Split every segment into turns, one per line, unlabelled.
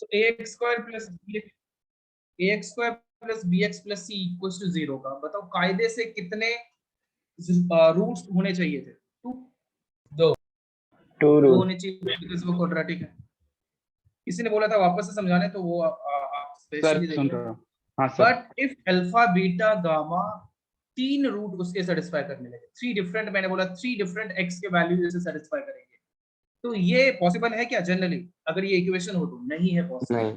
So ax square plus bx plus c equals to 0 का बताओ कायदे से कितने रूट्स होने चाहिए थे? टू होने चाहिए बिकॉज़ वो क्वाड्रेटिक है। किसी ने बोला था वापस से समझाने, तो वो आप स्पेशली देख लो।
हाँ sir.
But if alpha beta gamma 3 root उसके सेटिस्फाई करने लगे, 3 डिफरेंट, मैंने बोला 3 डिफरेंट x के वैल्यू से सेटिस्फाई करेंगे, तो ये पॉसिबल है क्या? जनरली अगर ये इक्वेशन हो तो नहीं है पॉसिबल।
नहीं,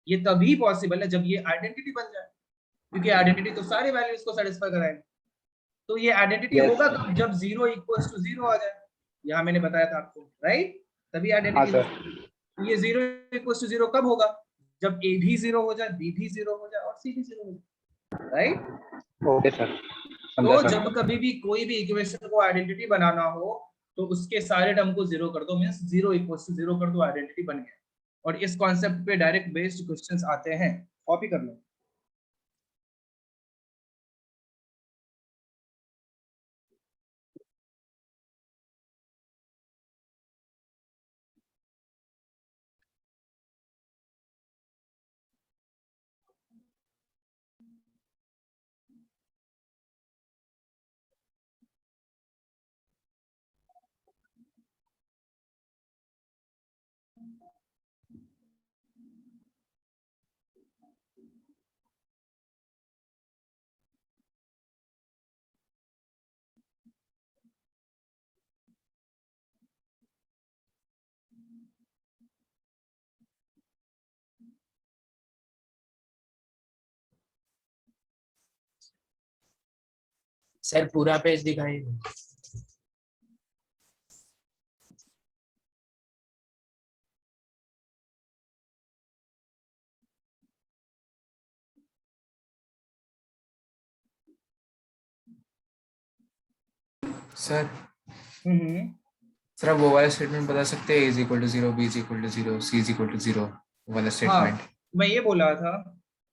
ये तभी पॉसिबल है जब ये आइडेंटिटी बन जाए, क्योंकि आइडेंटिटी तो सारे वैल्यूज को सेटिस्फाई कराएगी। तो ये आइडेंटिटी होगा कब? जब 0 इक्वल्स टू 0 आ जाए। यहाँ मैंने बताया था आपको, राइट? तभी आइडेंटिटी
हाँ
होगी। ये 0 इक्वल्स टू 0 कब होगा? जब a भी 0 हो जाए, b भी 0 हो जाए और c भी 0 हो जाए, राइट?
Okay sir.
तो जब कभी भी कोई भी इक्वेशन को आइडेंटिटी बनाना हो तो उसके सारे टर्म को 0 कर दो, मींस 0 इक्वल्स टू 0 कर दो, आइडेंटिटी बन गया। और इस कॉन्सेप्ट पे डायरेक्ट बेस्ड क्वेश्चंस आते हैं, कॉपी कर लो।
सर पूरा पेज दिखाइए। सर
सर
वो वाला स्टेटमेंट बता सकते हैं? a is equal to 0, b is equal to 0, c is equal to 0 वाला स्टेटमेंट।
मैं ये बोल रहा था,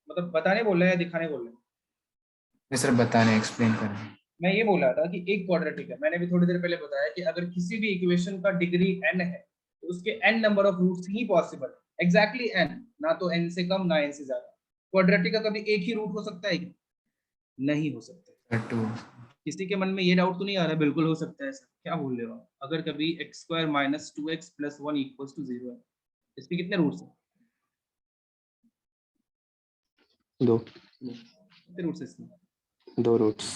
मतलब बताने बोल रहा है या दिखाने बोल रहा है?
नहीं सर, बताने, एक्सप्लेन करने।
मैं ये बोल रहा था कि एक क्वाड्रेटिक है, मैंने भी थोड़ी देर पहले बताया कि अगर किसी भी इक्वेशन का डिग्री n है तो उसके n नंबर ऑफ रूट्स ही पॉसिबल है। एग्जैक्टली n, ना तो n से कम ना n से ज्यादा। क्वाड्रेटिक का कभी एक ही रूट हो सकता है क्या? नहीं हो सकता। किसी के मन में ये डाउट तो नहीं आ रहा? बिल्कुल हो सकता है सर। क्या बोल रहे हो आप? अगर कभी x square minus 2x plus 1 equals to 0 है, इसके कितने रूट्स हैं?
2
कितने रूट्स हैं इसमें?
2 रूट्स।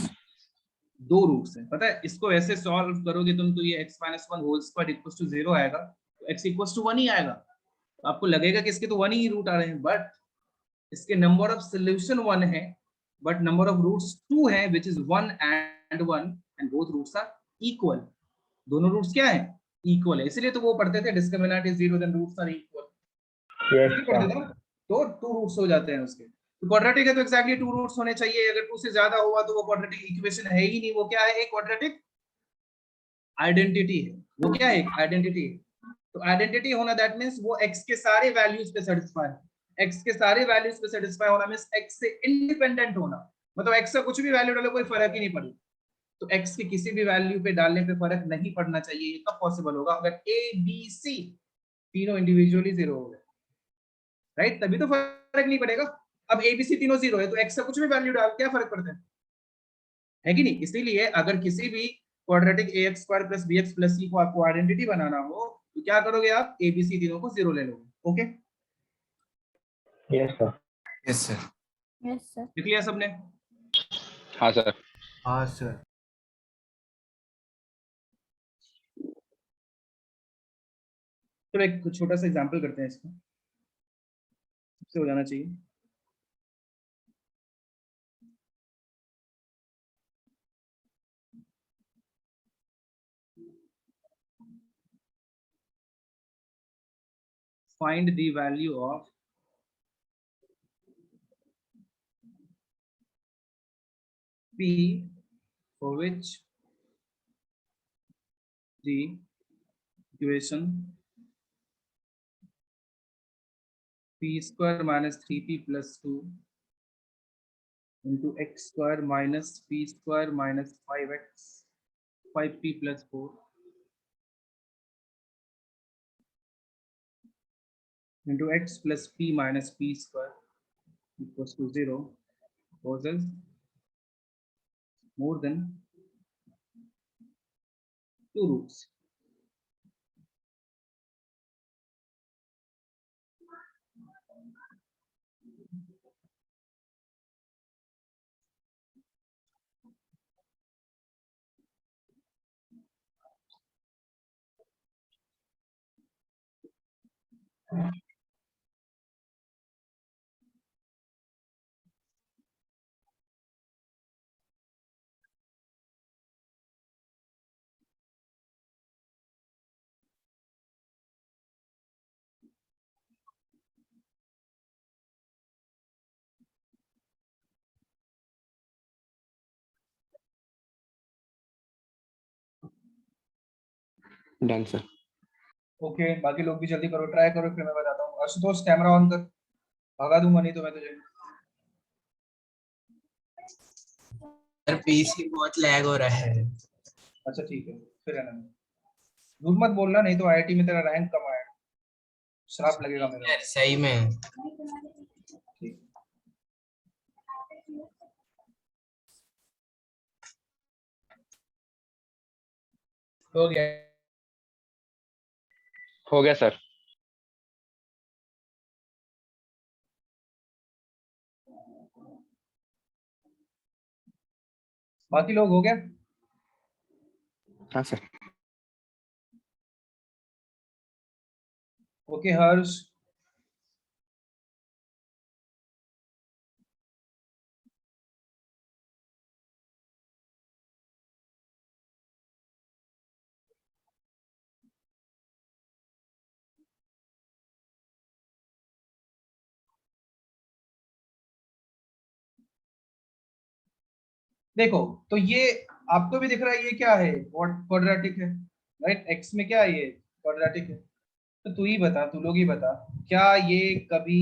2 रूट्स हैं। पता है इसको ऐसे सॉल्व करोगे तुम तो ये x minus 1 whole square equals to 0 आएगा, तो x इक्वल्स टू 1 ही आएगा। तो आपको लगेगा कि इसके तो 1 ही रूट आ रहे हैं, बट इसके नंबर ऑफ सॉल्यूशन 1 है, बट नंबर ऑफ रूट्स 2 है, which is 1 and 1, and both roots are equal. दोनों रूट्स क्या है? इक्वल है। इसलिए तो वो पढ़ते थे discriminant is 0 then roots are equal. ये पढ़ते थे ना, तो 2 रूट्स हो जाते हैं उसके। तो क्वाड्रेटिक है तो एक्जैक्टली 2 रूट्स होने चाहिए। अगर 2 से ज्यादा हुआ तो वो क्वाड्रेटिक इक्वेशन है ही नहीं। वो क्या है? एक क्वाड्रेटिक आइडेंटिटी है। वो क्या है? आइडेंटिटी है। तो आइडेंटिटी होना दैट मींस वो x के सारे वैल्यूज पे सेटिस्फाई है। x के सारे वैल्यूज पे सेटिस्फाई होना मींस x से इंडिपेंडेंट होना, मतलब x का कुछ भी वैल्यू डालो कोई फर्क ही नहीं पड़ेगा। तो x के किसी भी वैल्यू पे डालने पे फर्क नहीं पड़ना चाहिए। ये कब पॉसिबल होगा? अगर a b c तीनों इंडिविजुअली 0 हो गए, राइट? तभी तो फर्क नहीं पड़ेगा। अब a b c तीनों 0 है तो x का कुछ भी वैल्यू डाल क्या फर्क पड़ता है कि नहीं? इसीलिए अगर किसी भी quadratic ax square plus bx plus c को आपको आइडेंटिटी बनाना हो तो क्या करोगे आप? a b c तीनों को 0 ले लोगे। Okay?
Yes sir.
Yes sir.
Yes sir.
लिख लिया सबने?
हाँ सर।
हाँ सर।
तो एक छोटा सा एग्जांपल करते हैं इसका, इससे हो जाना चाहिए। Find the value of P for which the equation P square minus 3P plus 2 into x square minus P square minus 5x 5P plus 4 into x plus p minus p square equals to 0 poses more than 2 roots.
Done sir.
Okay बाकी लोग भी जल्दी करो, try करो, फिर मैं बताता हूँ। आशुतोष कैमरा ऑन कर, भगा दूंगा नहीं तो मैं तुझे।
सर पीसी बहुत लैग हो रहा है।
अच्छा ठीक है, फिर है ना, झूठ मत बोलना नहीं तो आईआईटी में तेरा रैंक कम आएगा, श्राप लगेगा मेरा।
यार सही में।
ठीक हो गया।
हो गया सर।
बाकी लोग हो गया?
हाँ सर।
ओके हर्ष, देखो तो ये आपको भी दिख रहा है ये क्या है, क्वाड्रेटिक है राइट, एक्स में क्या है ये क्वाड्रेटिक है। तो तू ही बता, तू लोग ही बता, क्या ये कभी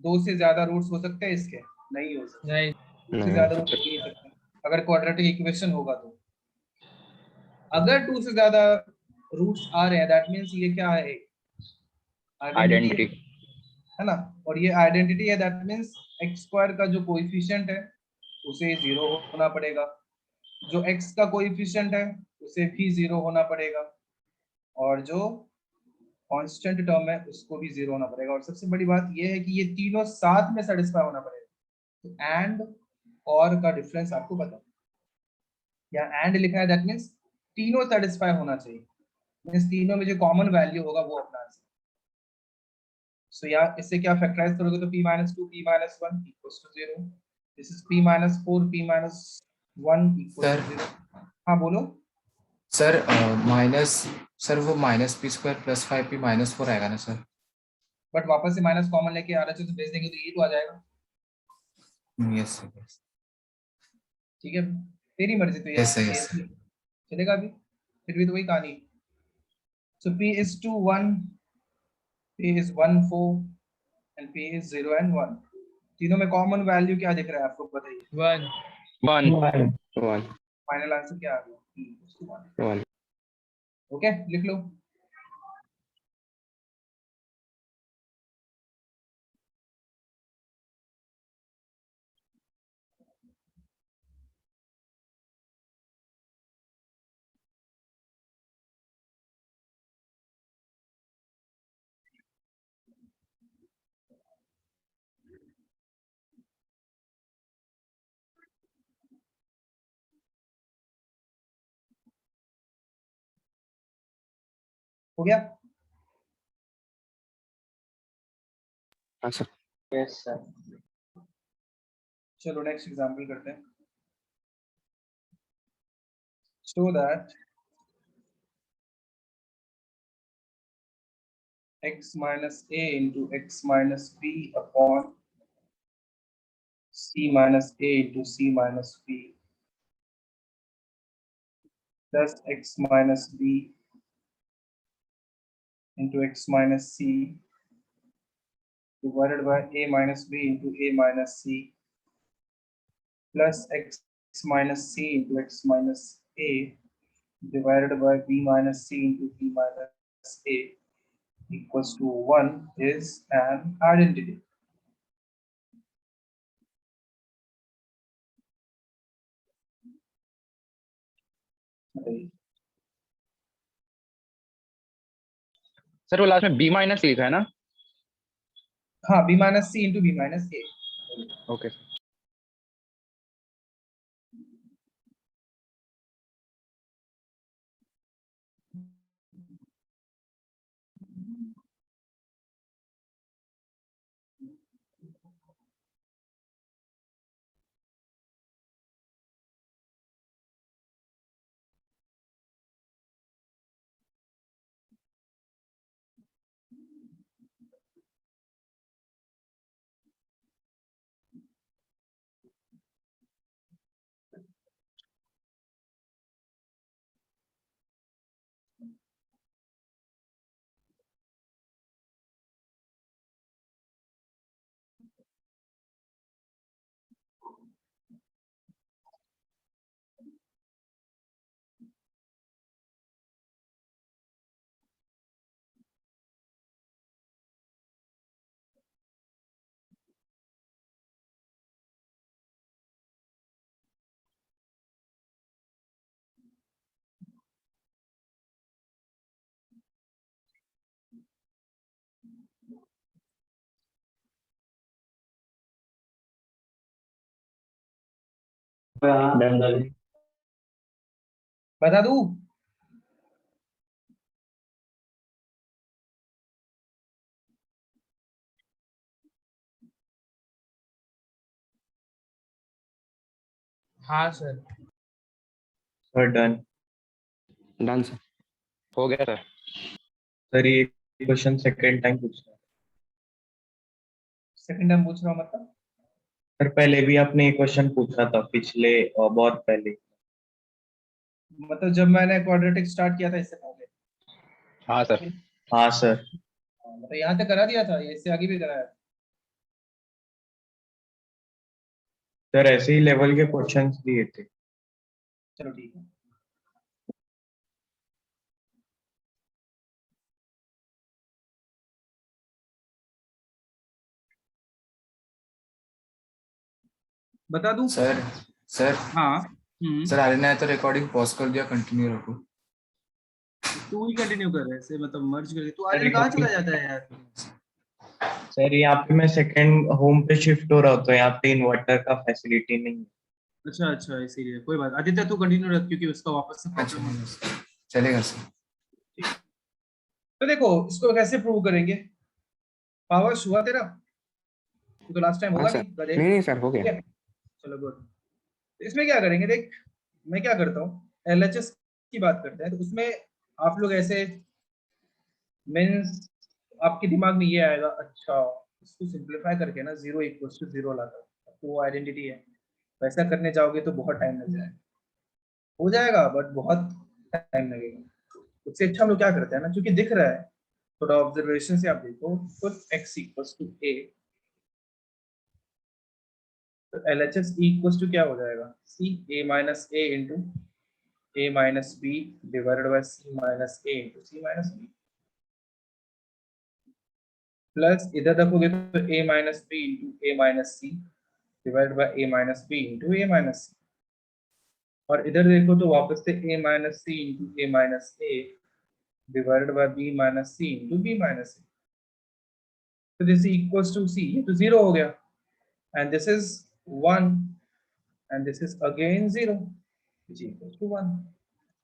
2 से ज्यादा रूट्स हो सकते हैं इसके? नहीं हो सकते।
नहीं।
2 से
नहीं
ज्यादा रूट्स हो ही नहीं सकते अगर क्वाड्रेटिक इक्वेशन होगा तो। अगर 2 से ज्यादा रूट्स आ रहे हैं दैट मींस ये क्या है, आइडेंटिटी
आइडेंटिटी।
है ना। और ये आइडेंटिटी है दैट मींस एक्स स्क्वायर का जो कोएफिशिएंट है उसे 0 होना पड़ेगा, जो x का कोएफिशिएंट है उसे भी 0 होना पड़ेगा, और जो कांस्टेंट टर्म है उसको भी 0 होना पड़ेगा। और सबसे बड़ी बात ये है कि ये तीनों साथ में सेटिस्फाई होना पड़ेगा। तो एंड और का डिफरेंस आपको पता है, या एंड लिखा है दैट मींस तीनों सेटिस्फाई होना चाहिए, मींस तीनों में जो कॉमन वैल्यू होगा वो अपना आंसर। सो यार इससे क्या फैक्टराइज करोगे तो p - 2 p - 1 equals to 0, this is p - 4 p - 1 equals to 0। हाँ बोलो
सर माइनस, सर वो minus p square plus 5p minus 4 आएगा ना सर?
बट वापस से माइनस कॉमन लेके आ रहे थे तो भेज देंगे तो ये तो आ जाएगा।
Yes sir.
ठीक है तेरी मर्जी, तो
यस सर।
ये
यस सर।
चलेगा अभी, फिर भी तो वही कहानी। सो p is 2 1, p is 1 4 and p is 0 and 1। तीनों में कॉमन वैल्यू क्या दिख रहा है आपको बताइए?
1।
1 1
फाइनल आंसर क्या आ गया? p equals to 1।
1।
ओके लिख लो। हो गया?
हाँ सर।
Yes sir. चलो नेक्स्ट एग्जांपल करते हैं। Show that x minus a into x minus b upon c minus a into c minus b plus x minus b into x minus c divided by a minus b into a minus c plus x minus c into x minus a divided by b minus c into b minus a equals to 1 is an identity.
Sir वो last में b minus लिखा है ना?
हाँ, b minus c into b minus a.
Okay.
बता दूं? हाँ sir.
Sir done.
Done sir, हो गया सर।
सर ये क्वेश्चन सेकंड टाइम पूछना है।
सेकंड टाइम पूछ रहा हूँ मतलब?
सर पहले भी आपने ये क्वेश्चन पूछा था पिछले और बहुत पहले।
मतलब जब मैंने क्वाड्रेटिक स्टार्ट किया था इससे पहले?
हाँ सर।
हाँ सर।
मतलब यहाँ तक करा दिया था, ये इससे आगे भी कराया था?
सर ऐसे ही लेवल के क्वेश्चंस दिए थे।
चलो ठीक है। बता दूं?
सर सर
हाँ।
सर आर्यन ने तो रिकॉर्डिंग पॉज कर दिया, कंटिन्यू रखो।
तू ही कंटिन्यू कर रहा है ऐसे, मतलब मर्ज करके। तू आज कहाँ चला जाता है यार?
सर यहाँ पे मैं सेकंड होम पे शिफ्ट हो रहा हूँ तो यहाँ पे इन्वर्टर का फैसिलिटी नहीं है।
अच्छा अच्छा, इसीलिए कोई बात। आदित्य तू कंटिन्यू रख, क्योंकि उसका वापस से
अच्छा
प्रॉब्लम हो।
चलेगा सर।
तो देखो इसको कैसे प्रूव करेंगे। पावर हुआ तेरा? तो लास्ट टाइम
हाँ
होगा
सर,
नहीं गधे।
नहीं सर, हो
ठीक
गया।
है, चलो गुड। तो इसमें क्या करेंगे, देख मैं क्या करता हूँ, एलएचएस की बात करते हैं। तो उसमें आप लोग ऐसे मीन्स आपके दिमाग में ये आएगा, अच्छा इसको सिंपलीफाई करके ना 0 इक्वल्स टू 0 लाता हूँ, तो वो आइडेंटिटी है। वैसा करने जाओगे तो बहुत टाइम लग जाएगा। हो जाएगा बट बहुत टाइम लगेगा। उससे अच्छा हम लोग क्या करते हैं ना, क्योंकि दिख रहा है, थोड़ा ऑब्जर्वेशन से आप देखो, तो x इक्वल्स टू a, तो LHS इक्वल्स टू क्या हो जाएगा, c a minus a into a minus b divided by c minus a into c minus b, plus इधर रखोगे तो a minus b into a minus c divided by a minus b into a minus c, और इधर देखो तो वापस से a minus c into a minus a divided by b minus c into b minus a। तो this equals to c, ये तो 0 हो गया, and this is 1 and this is again 0 which equals to 1,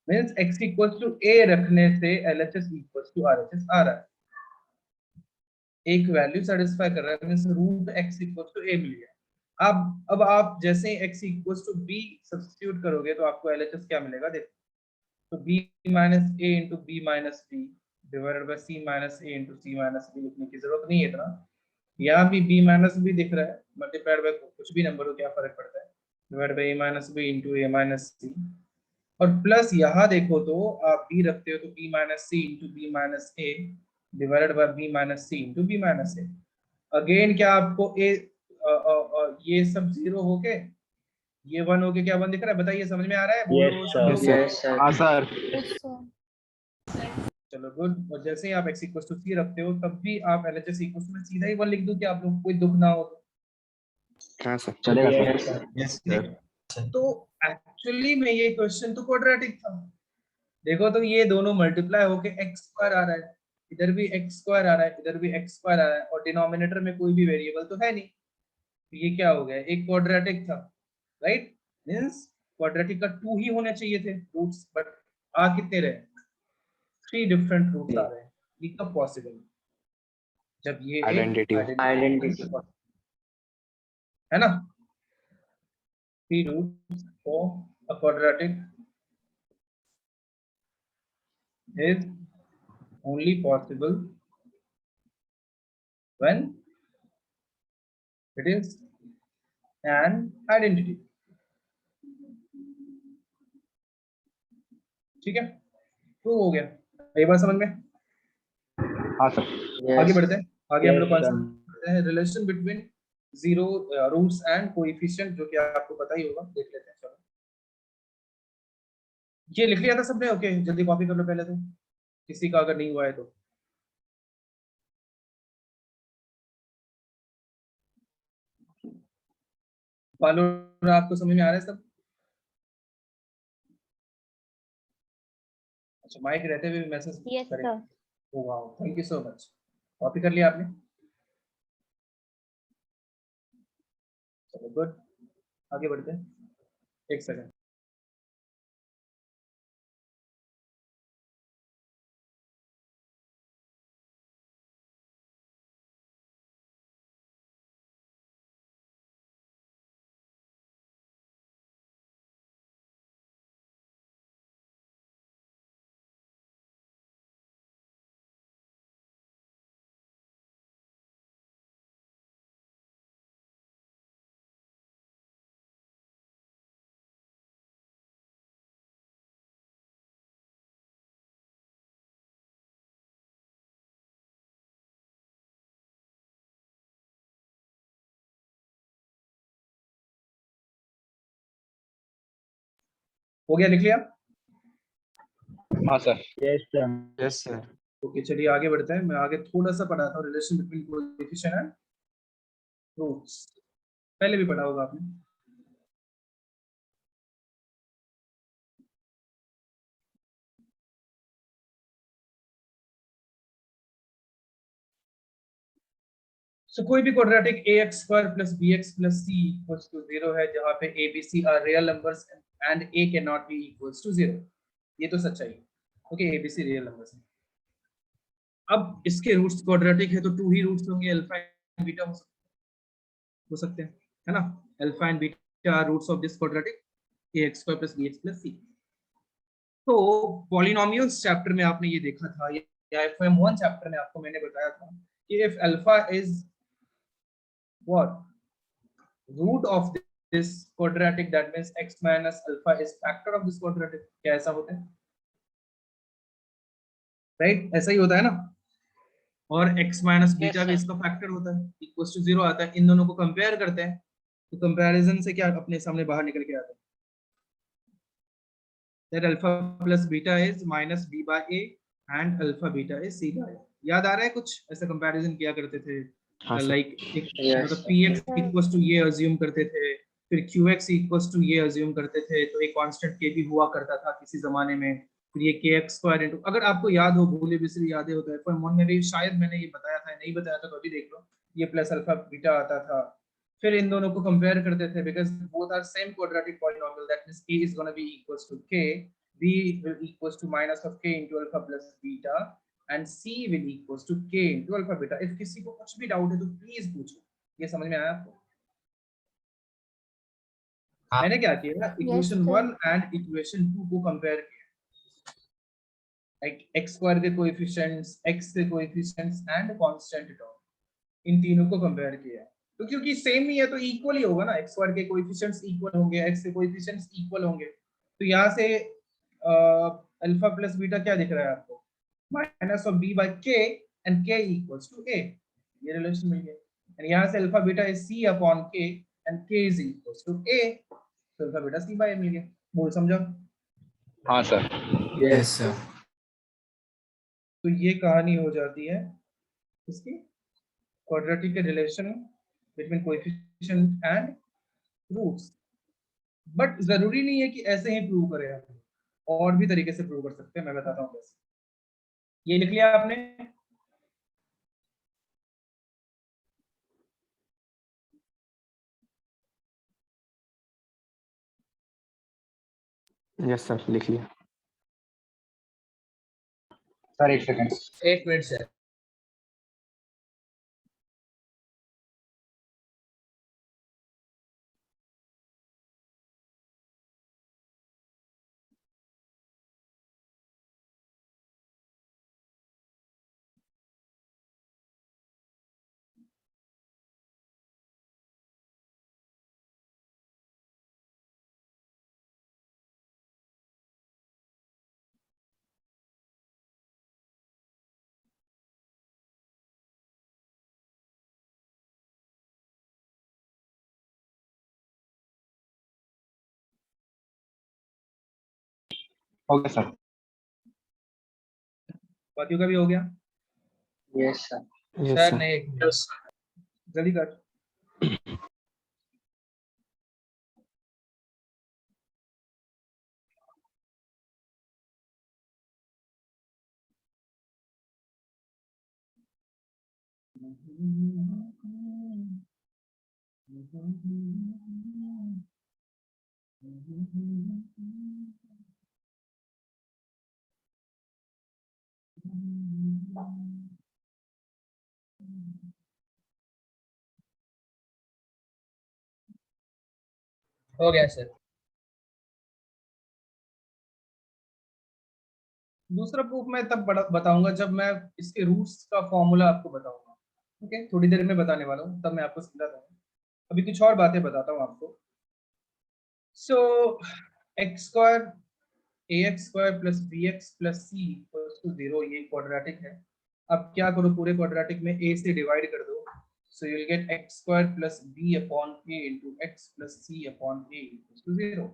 means x equals to a रखने से LHS equals to RHS आ रहा है। एक वैल्यू सेटिस्फाई कर रहा है, means root x equals to a मिल गया। अब आप जैसे ही x equals to b substitute करोगे तो आपको LHS क्या मिलेगा, देखो तो b minus a into b minus b divided by c minus a into c minus b लिखने की जरूरत नहीं है इतना। यहाँ भी b माइनस b दिख रहा है, मल्टीप्लाइड बाय कुछ भी नंबर हो, क्या फर्क पड़ता है, divide by a minus b into a minus c, और प्लस यहाँ देखो तो आप b रखते हो तो b minus c into b minus a divided by b minus c into b minus a। Again क्या आपको ये सब 0 होके ये 1 होके क्या 1 दिख रहा है, बताइए समझ में आ रहा है? बोलो
Yes,
सब
sir.
लोग।
हाँ सर।
चलो गुड। और जैसे ही आप x इक्वल टू सी रखते हो तब भी आप LHS इक्वल टू, मैं सीधा ही 1 लिख दूं कि आप लोग को कोई दुख ना हो।
हाँ सर चलेगा सर।
Yes sir.
तो एक्चुअली में ये क्वेश्चन तो क्वाड्रेटिक था। देखो तो ये दोनों मल्टीप्लाई होके एक्स स्क्वायर आ रहा है, इधर भी एक्स स्क्वायर आ रहा है, इधर भी एक्स स्क्वायर आ रहा है, और डिनोमिनेटर में कोई भी वेरिएबल तो है नहीं। तो ये क्या हो गया, एक क्वाड्रेटिक था, राइट। मींस क्वाड्रेटिक का 2 ही होने चाहिए थे रूट्स, बट आ कितने रहे, 3 डिफरेंट रूट्स आ रहे हैं। ये कब पॉसिबल, जब ये एक
आइडेंटिटी
आइडेंटिटी है ना। 3 roots for a quadratic is only possible when it is an identity। ठीक है, तो हो गया, एक बार समझ में।
हाँ सर।
आगे बढ़ते हैं, आगे हम लोग कॉन्सेप्ट करते हैं relation between zero roots and coefficient, जो कि आपको पता ही होगा, देख लेते हैं। चलो ये लिख लिया था सबने, ओके जल्दी कॉपी कर लो पहले तो, किसी का अगर नहीं हुआ है तो। फॉलो, आपको समझ में आ रहा है सब? अच्छा, माइक रहते हुए भी मैसेज करें। Oh wow, thank you so much. Copy कर लिया आपने? चलो गुड, आगे बढ़ते हैं। एक सेकंड। हो गया, लिख लिया?
हाँ सर।
Yes sir.
ओके चलिए आगे बढ़ते हैं। मैं आगे थोड़ा सा पढ़ाता हूँ, relation between coefficient and roots, पहले भी पढ़ा होगा आपने। सो कोई भी quadratic ax square plus bx plus c equals to 0 है, जहां पे a b c are real numbers and a can not be equals to 0। ये तो सच्चाई है, okay a b c real numbers हैं। अब इसके रूट्स क्वाड्रेटिक है तो 2 ही रूट्स होंगे, अल्फा एंड बीटा हो सकते हैं, है ना। Alpha and beta are roots of this quadratic ax square plus bx plus c। तो पॉलिनोमियल्स चैप्टर में आपने ये देखा था, या FM1 चैप्टर में आपको मैंने बताया था कि if alpha is what root of this quadratic, that means x minus alpha is factor of this quadratic। क्या ऐसा होता है, राइट ऐसा ही होता है ना। और x माइनस बीटा भी इसका फैक्टर होता है, इक्वल्स टू 0 आता है। इन दोनों को कंपेयर करते हैं तो कंपैरिजन से क्या अपने सामने बाहर निकल के आता है, that alpha plus beta is minus b by a and alpha beta is c by a। याद आ रहा है कुछ, ऐसा कंपैरिजन किया करते थे, लाइक मतलब px इक्वल्स टू ये अज्यूम करते थे, फिर qx इक्वल्स टू ये अज्यूम करते थे, तो एक कांस्टेंट k भी हुआ करता था किसी जमाने में। फिर ये kx स्क्वायर इनटू, अगर आपको याद हो, भूले बिसरी यादें होता है, पर मन में भी शायद मैंने ये बताया था, नहीं बताया था तो अभी देख लो, ये प्लस अल्फा बीटा आता था। फिर इन दोनों को कंपेयर करते थे, because both are same quadratic polynomial, that means a is going to be equals to k, b will equals to minus of k into alpha plus beta and c will equals to k into alpha beta। if किसी को कुछ भी doubt है तो please पूछो। ये समझ में आया आपको?
हाँ।
मैंने क्या किया ना, इक्वेशन 1 एंड इक्वेशन 2 को कंपेयर किया, लाइक x स्क्वायर के कोएफिशिएंट्स, x के कोएफिशिएंट्स एंड कांस्टेंट टर्म, इन तीनों को कंपेयर किया। तो क्योंकि सेम ही है तो इक्वल ही होगा ना, x स्क्वायर के कोएफिशिएंट्स इक्वल होंगे, x के कोएफिशिएंट्स इक्वल होंगे। तो यहाँ से अल्फा प्लस बीटा क्या दिख रहा है आपको, minus of b by k and k equals to a। ये रिलेशन मिल गया। एंड यहाँ से alpha beta is c upon k and k is equals to a, तो alpha beta c by a मिल गया। बोल समझो?
हाँ सर।
Yes sir.
तो ये कहानी हो जाती है इसकी क्वाड्रेटिक के relation between coefficient and roots. But जरूरी नहीं है कि ऐसे ही प्रूव करें हम, और भी तरीके से प्रूव कर सकते हैं, मैं बताता हूँ कैसे। ये लिख लिया आपने?
यस सर, लिख लिया।
Sir 1 second.
1 मिनट से।
हो गया सर।
बाकियों का भी हो गया?
Yes sir.
यस
शायद
सर।
नहीं, जल्दी कर। हो गया सर। दूसरा प्रूफ मैं तब बताऊंगा जब मैं इसके रूट्स का फॉर्मूला आपको बताऊंगा। ओके, थोड़ी देर में बताने वाला हूँ, तब मैं आपको समझाता हूँ। अभी कुछ और बातें बताता हूँ आपको। So x square a x square plus b x plus c equals to 0, ये क्वाड्रेटिक है। अब क्या करो, पूरे क्वाड्रेटिक में a से डिवाइड कर दो, so you will get x square plus b upon a into x plus c upon a equals to 0।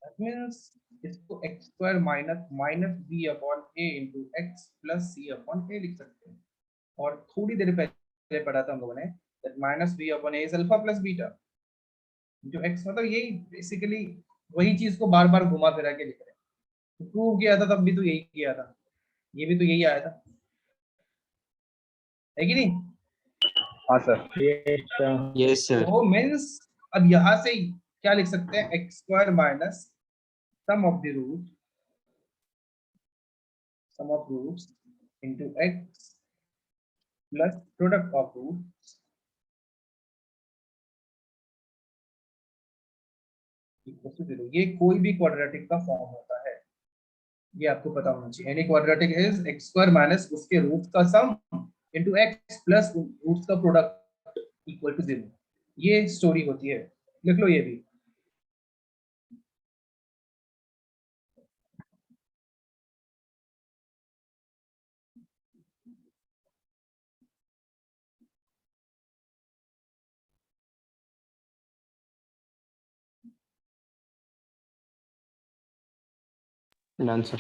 That means इसको x square minus minus b upon a into x plus c upon a लिख सकते हैं। और थोड़ी देर पहले पढ़ा था हम लोगों ने that minus b upon a is alpha plus beta जो एक्स, मतलब यही बेसिकली वही चीज को बार बार घुमा फिरा के लिख रहे हैं। प्रूव किया था तब भी तो यही किया था, ये भी तो यही आया था, है कि नहीं?
हाँ सर।
Yes sir.
तो मीन्स अब यहां से क्या लिख सकते हैं, x square minus sum of the root, sum of roots into x plus product of root equal to 0। ये कोई भी क्वाड्रेटिक का फॉर्म होता है, ये आपको पता होना चाहिए। Any quadratic is x square minus उसके रूट्स का सम इनटू एक्स प्लस रूट्स का प्रोडक्ट इक्वल टू 0। ये स्टोरी होती है, लिख लो ये भी।
Done sir.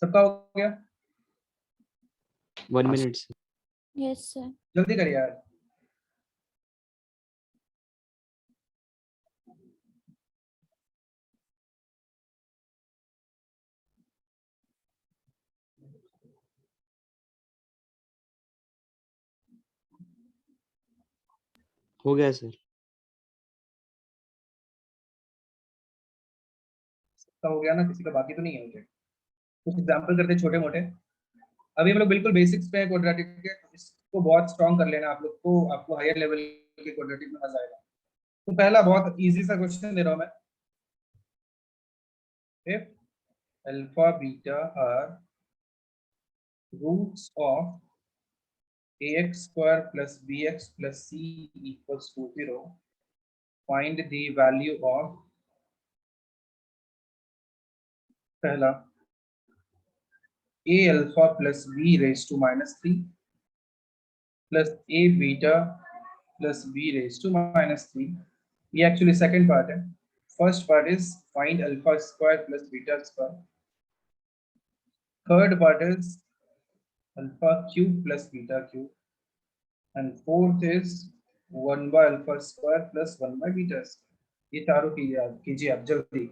सबका हो गया?
1 मिनट सर।
Yes sir.
जल्दी कर यार।
हो गया सर।
सबका हो गया ना? किसी का बाकी तो नहीं है? मुझे कुछ एग्जांपल करते छोटे मोटे। अभी हम लोग बिल्कुल बेसिक्स पे क्वाड्रेटिक के, तो इसको बहुत स्ट्रांग कर लेना आप लोग को, आपको हायर लेवल के क्वाड्रेटिक में मजा आएगा। तो पहला बहुत इजी सा क्वेश्चन दे रहा हूं मैं। If alpha beta are roots of ax square plus bx plus c equals to 0, find the value of पहला a alpha plus b raised to -3 plus a beta plus b raised to minus 3. ये actually second part है. First part is find alpha square plus beta square. Third part is alpha cube plus beta cube. And fourth is 1 by alpha square plus 1 by beta square. ये चारों कीजिए आप जल्दी.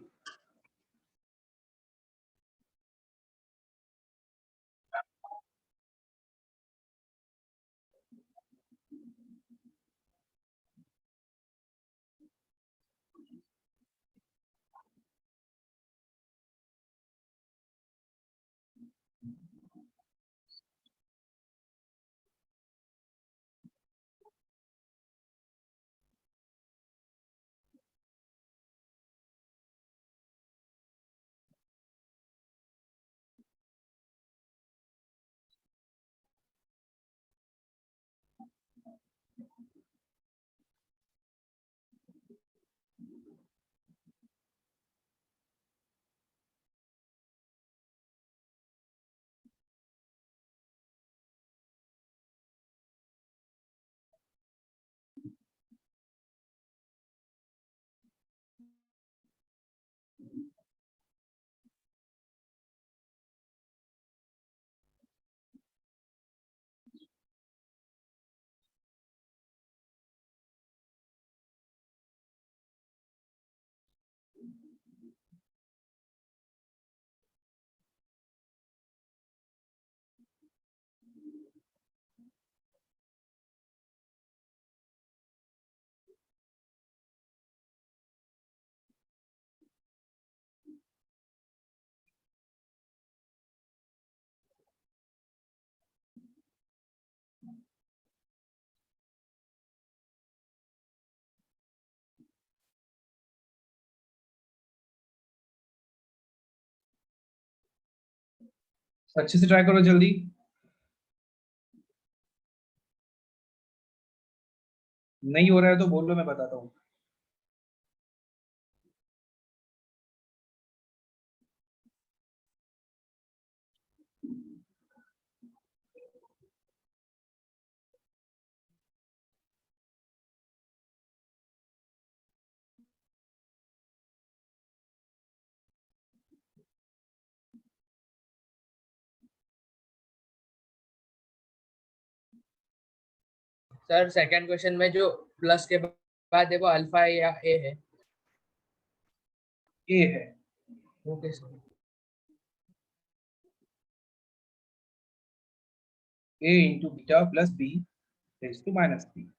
अच्छे से try करो जल्दी. नहीं हो रहा है तो बोलो, मैं बताता हूँ.
सर सेकंड क्वेश्चन में जो प्लस के बाद है वो अल्फा है या ए है?
ए है.
Okay sir.
A into beta plus b raised to minus 3.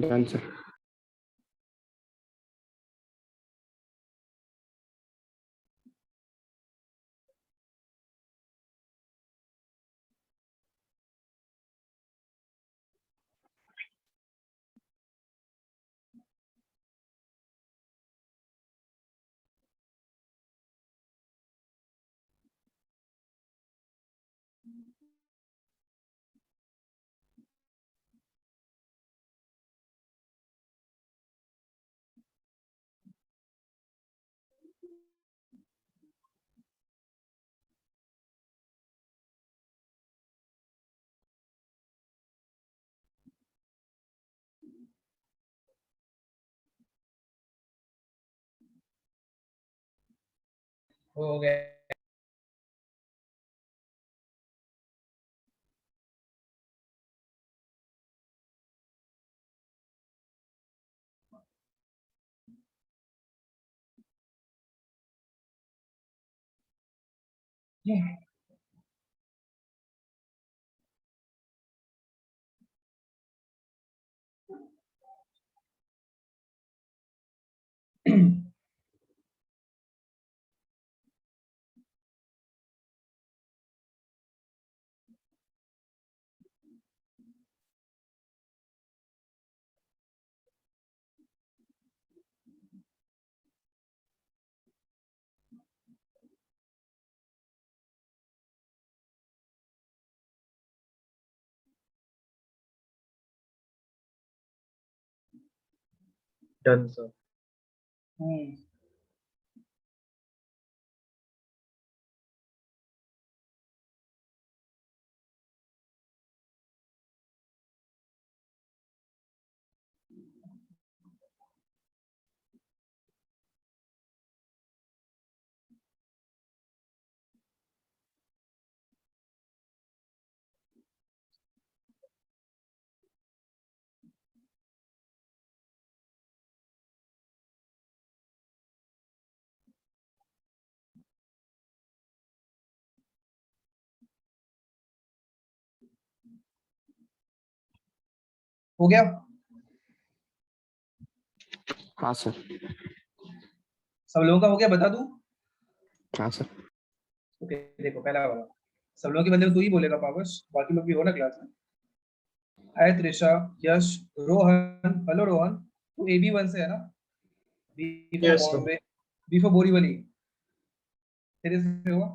Done sir.
हो गया.
Done sir.
हम्म हो गया।
हाँ सर।
सब लोगों का हो गया, बता दूं?
हाँ सर।
ओके देखो, पहला वाला सब लोगों के बदले में तू ही बोलेगा पावस, बाकी लोग भी हो ना क्लास में। हाय त्रिशा, यश, रोहन। हेलो रोहन, तू AB1 से है ना? B for
Yes, sir.
Bombay, B for Borivali, तेरे से हुआ?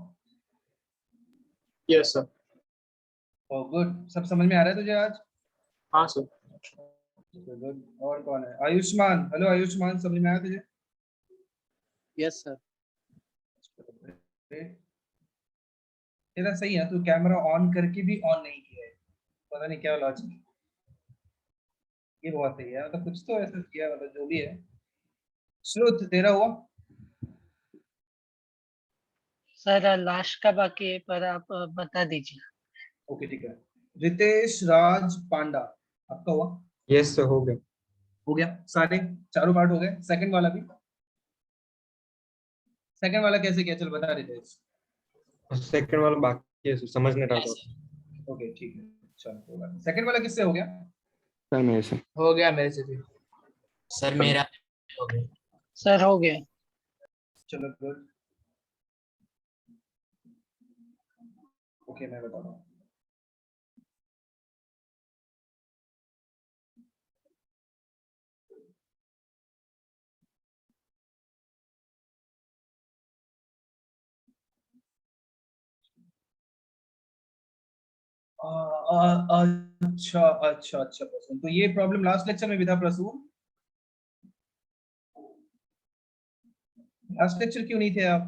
Yes, sir.
ओह गुड, सब समझ में आ रहा है तुझे आज?
हाँ सर।
गुड। और कौन है? आयुष्मान। हेलो आयुष्मान, समझ में आया तुझे?
Yes sir.
तेरा सही है, तू कैमरा ऑन करके भी ऑन नहीं किया है, पता नहीं क्या लॉजिक। ये बहुत सही है, मतलब कुछ तो ऐसा किया, मतलब जो भी है। श्रुत, तेरा हुआ?
सर लास्ट का बाकी है, पर आप बता दीजिए।
ओके ठीक है। रितेश राज पांडा, आपका हुआ?
यस सर, हो गया।
हो गया, सारे चारों पार्ट हो गए। सेकंड वाला भी? सेकंड वाला कैसे किया, चल बता रितेश।
सेकंड वाला बाकी है सर, समझ नहीं रहा था।
ओके ठीक है, चलो सेकंड वाला किससे हो गया?
सर मेरे से।
हो गया मेरे से भी।
सर मेरा हो गया।
सर हो गया।
चलो गुड। ओके मैं बता रहा हूँ। अच्छा अच्छा अच्छा प्रसून, तो ये प्रॉब्लम लास्ट लेक्चर में भी था प्रसून? लास्ट लेक्चर क्यों नहीं थे आप?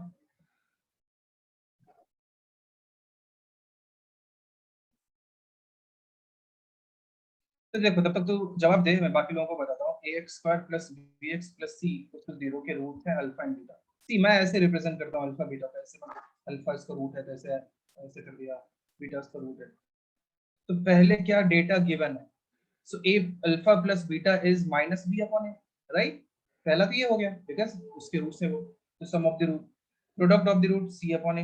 तो देखो, तब तक तो जवाब दे, मैं बाकी लोगों को बताता हूँ। ax² + bx + c = 0 के रूट है अल्फा एंड बीटा। सी मैं ऐसे रिप्रेजेंट करता हूँ अल्फा बीटा को, ऐसे अल्फा इसका रूट है, जैसे ऐसे कर दिया, बीटा इसका रूट है। तो पहले क्या डेटा गिवन है? सो a alpha + beta is -b/a, right? पहला तो ये हो गया बिकॉज़ उसके रूट से वो, तो sum of the root, product of the root c/a।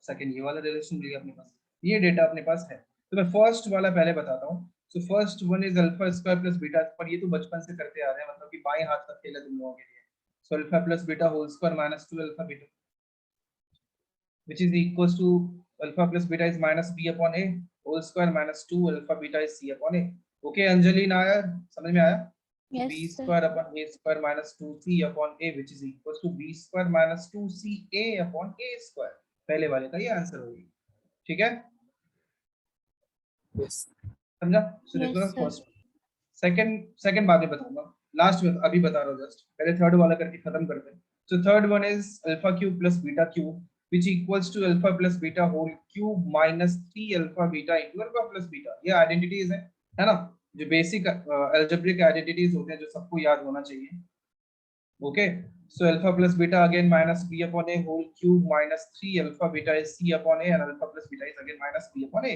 Second ये वाला रिलेशन मिल गया अपने पास, ये डेटा अपने पास है। तो मैं फर्स्ट वाला पहले बताता हूँ। सो फर्स्ट वन इज अल्फा² + बीटा, पर ये तो बचपन से करते आ रहे हैं, मतलब कि बाएं हाथ का खेल है तुम लोगों के लिए। So alpha + beta whole square -2 alpha beta, which is equals to alpha plus beta is -b/a whole square -2 alpha beta is c/a। Okay Anjali Nair, समझ में आया?
Yes,
b²
sir.
/ a² -2c/a which is equals to b² -2ca/a²। पहले वाले का ये answer होगी, ठीक है?
यस
समझा? So this
Yes,
was
sir.
First. Second बाद में बताऊंगा, लास्ट में अभी बता रहा हूँ जस्ट, पहले थर्ड वाला करके खत्म करते हैं। So third one is α³ + β³ which equals to alpha plus beta whole cube minus 3 alpha beta into alpha plus beta। ये आइडेंटिटीज है ना, जो बेसिक अलजेब्रिक आइडेंटिटीज होते हैं, जो सबको याद होना चाहिए। Okay, so alpha plus beta again -b/a whole cube minus 3 alpha beta is c/a and alpha plus beta is again -b/a।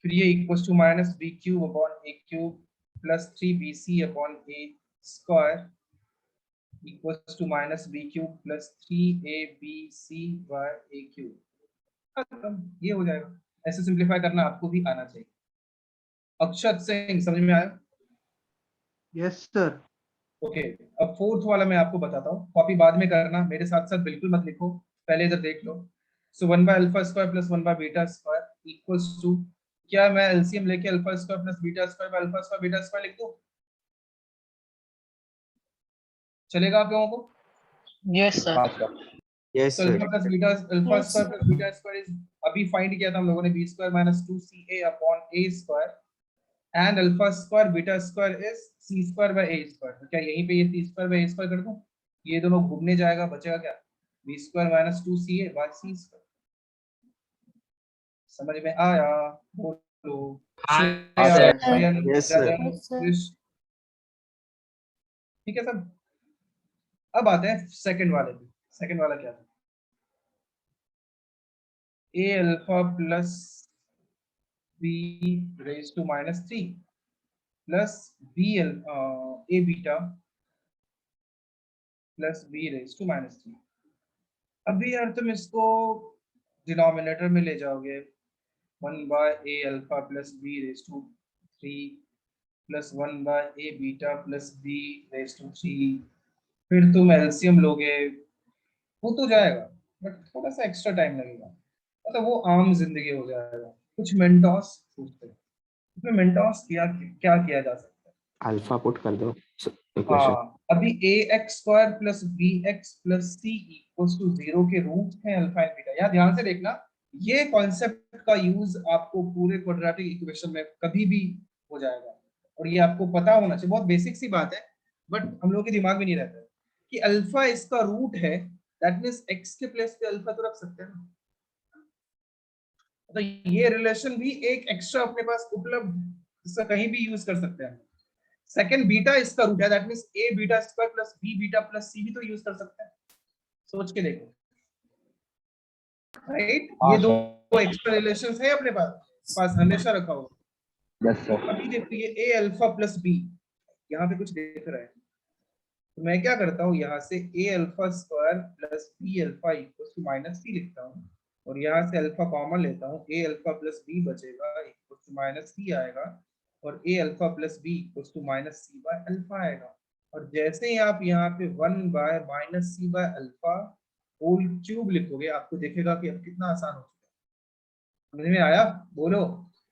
फिर ये equals to -b³ / a³ plus 3bc/a² equals to -b³ plus 3abc/a³। खत्म, ये हो जाएगा। ऐसे simplify करना आपको भी आना चाहिए। अक्षत सिंह, समझ में आया?
Yes sir.
ओके, अब फोर्थ वाला मैं आपको बताता हूँ, कॉपी बाद में करना, मेरे साथ साथ बिल्कुल मत लिखो, पहले इधर देख लो। सो 1/α² + 1/β² इक्वल्स टू, क्या मैं एलसीएम लेके α² + β² α² β² लिख दूं? चलेगा आप लोगों को?
Yes sir.
हाँ सर।
यस
तो
sir.
Alpha plus beta, alpha
Yes,
square
sir.
Plus beta square is, अभी फाइंड किया था हम लोगों ने, b² - 2ca/a² and alpha square beta square is c square by a square. तो क्या यहीं पे ये c square by a square कर दूं? ये दोनों घूमने जाएगा, बचेगा क्या? B square minus 2ca by c square. समझ में आया? बोलो।
हाँ
श्रेया,
सर।
सयन,
Yes, sir.
गगन,
Yes, sir.
कृष। ठीक है सब। अब आते हैं सेकंड वाले पे। सेकंड वाला क्या था? A alpha plus b raise to -3 plus b a beta plus b raise to -3। अभी यार तुम इसको डिनोमिनेटर में ले जाओगे, 1 by a alpha plus b raise to 3 प्लस 1 by a beta plus b raise to 3। फिर तुम एलसीएम लोगे, हो तो जाएगा बट थोड़ा सा एक्स्ट्रा टाइम लगेगा। मतलब वो आम जिंदगी हो जाएगा। कुछ मेंटोस पूछते हैं, इसमें मेंटोस क्या किया जा सकता है?
अल्फा पुट कर दो इक्वेशन।
हाँ, अभी a x square plus b x plus c equals to 0 के रूट हैं अल्फा एंड बीटा। यहाँ ध्यान से देखना, ये कॉन्सेप्ट का यूज आपको पूरे क्वाड्रेटिक इक्वेशन में कभी भी हो जाएगा, और ये आपको पता होना चाहिए। बहुत बेसिक सी बात है, बट हम लोगों के दिमाग में नहीं रहता है कि अल्फा इसका रूट है, दैट मींस एक्स के प्लेस पे अल्फा तो रख सकते हैं ना। तो ये रिलेशन भी एक एक्स्ट्रा अपने पास उपलब्ध, इसका कहीं भी यूज कर सकते हैं। सेकंड बीटा इसका रूट है, that means a beta square plus b beta plus c भी तो यूज कर सकते हैं। सोच के देखो, राइट? ये दो एक्स्ट्रा रिलेशंस है अपने पास हमेशा रखा होगा।
Yes sir.
अभी देखो ये ए अल्फा प्लस बी, यहाँ पे कुछ देख रहा है, तो मैं क्या करता हूँ, यहाँ से a alpha square plus b alpha equal to -3 लिखता हूँ, और यहाँ से अल्फा कॉमन लेता हूँ, ए अल्फा प्लस बी बचेगा इक्वल टू -3 आएगा, और a alpha plus b equal to -c by alpha आएगा। और जैसे ही आप यहाँ पे 1 by -c by alpha whole cube लिखोगे, आपको दिखेगा कि अब कितना आसान हो चुका है। समझ में आया? बोलो।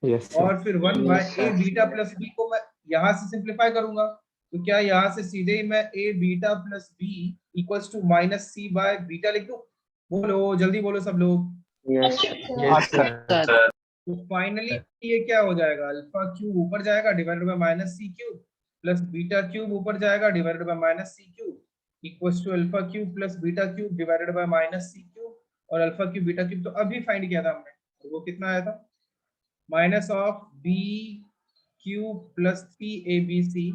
Yes sir.
और फिर 1 by a beta plus B को मैं यहाँ से सिंप्लीफाई करूंगा, तो क्या यहाँ से सीधे ही मैं a beta plus b equals to -c by beta लिख दूं? बोलो, जल्दी बोलो सब लोग।
Yes,
Yes,
sir.
sir.
तो फाइनली ये क्या हो जाएगा, अल्फा क्यूब ऊपर जाएगा divided by -c cube, plus beta cube ऊपर जाएगा divided by -c cube, equals to alpha cube plus beta cube divided by -c cube, और अल्फा क्यूब बीटा क्यूब तो अभी फाइंड किया था हमने, तो वो कितना आया था? Minus of b cube plus 3abc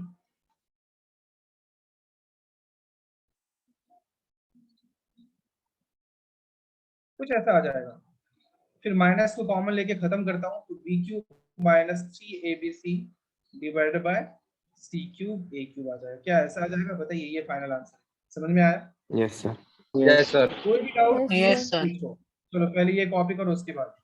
कुछ ऐसा आ जाएगा। फिर माइनस को कॉमन लेके खत्म करता हूँ, तो b cube minus 3abc divided by c cube a cube आ जाएगा। क्या ऐसा आ जाएगा? बताइए, ये फाइनल आंसर। समझ में आया?
Yes sir.
Yes sir.
कोई भी डाउट?
Yes, sir.
पूछो। चलो पहले ये कॉपी करो, उसके बाद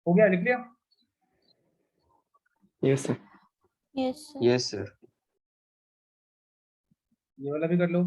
हो गया? लिख लिया?
Yes sir.
Yes, sir.
Yes, sir.
ये वाला भी कर लो।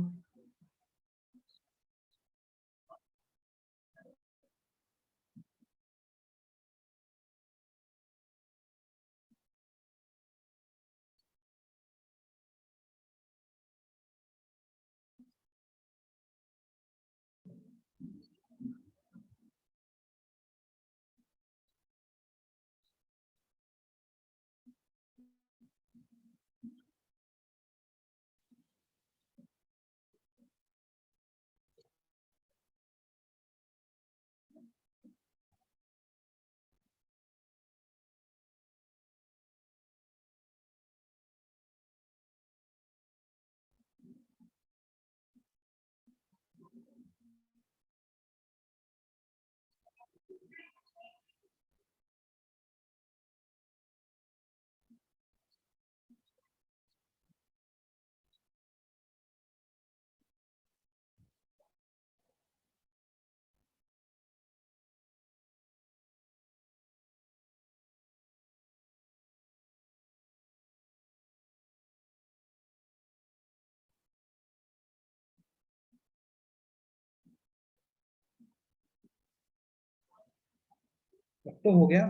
अब तो हो गया।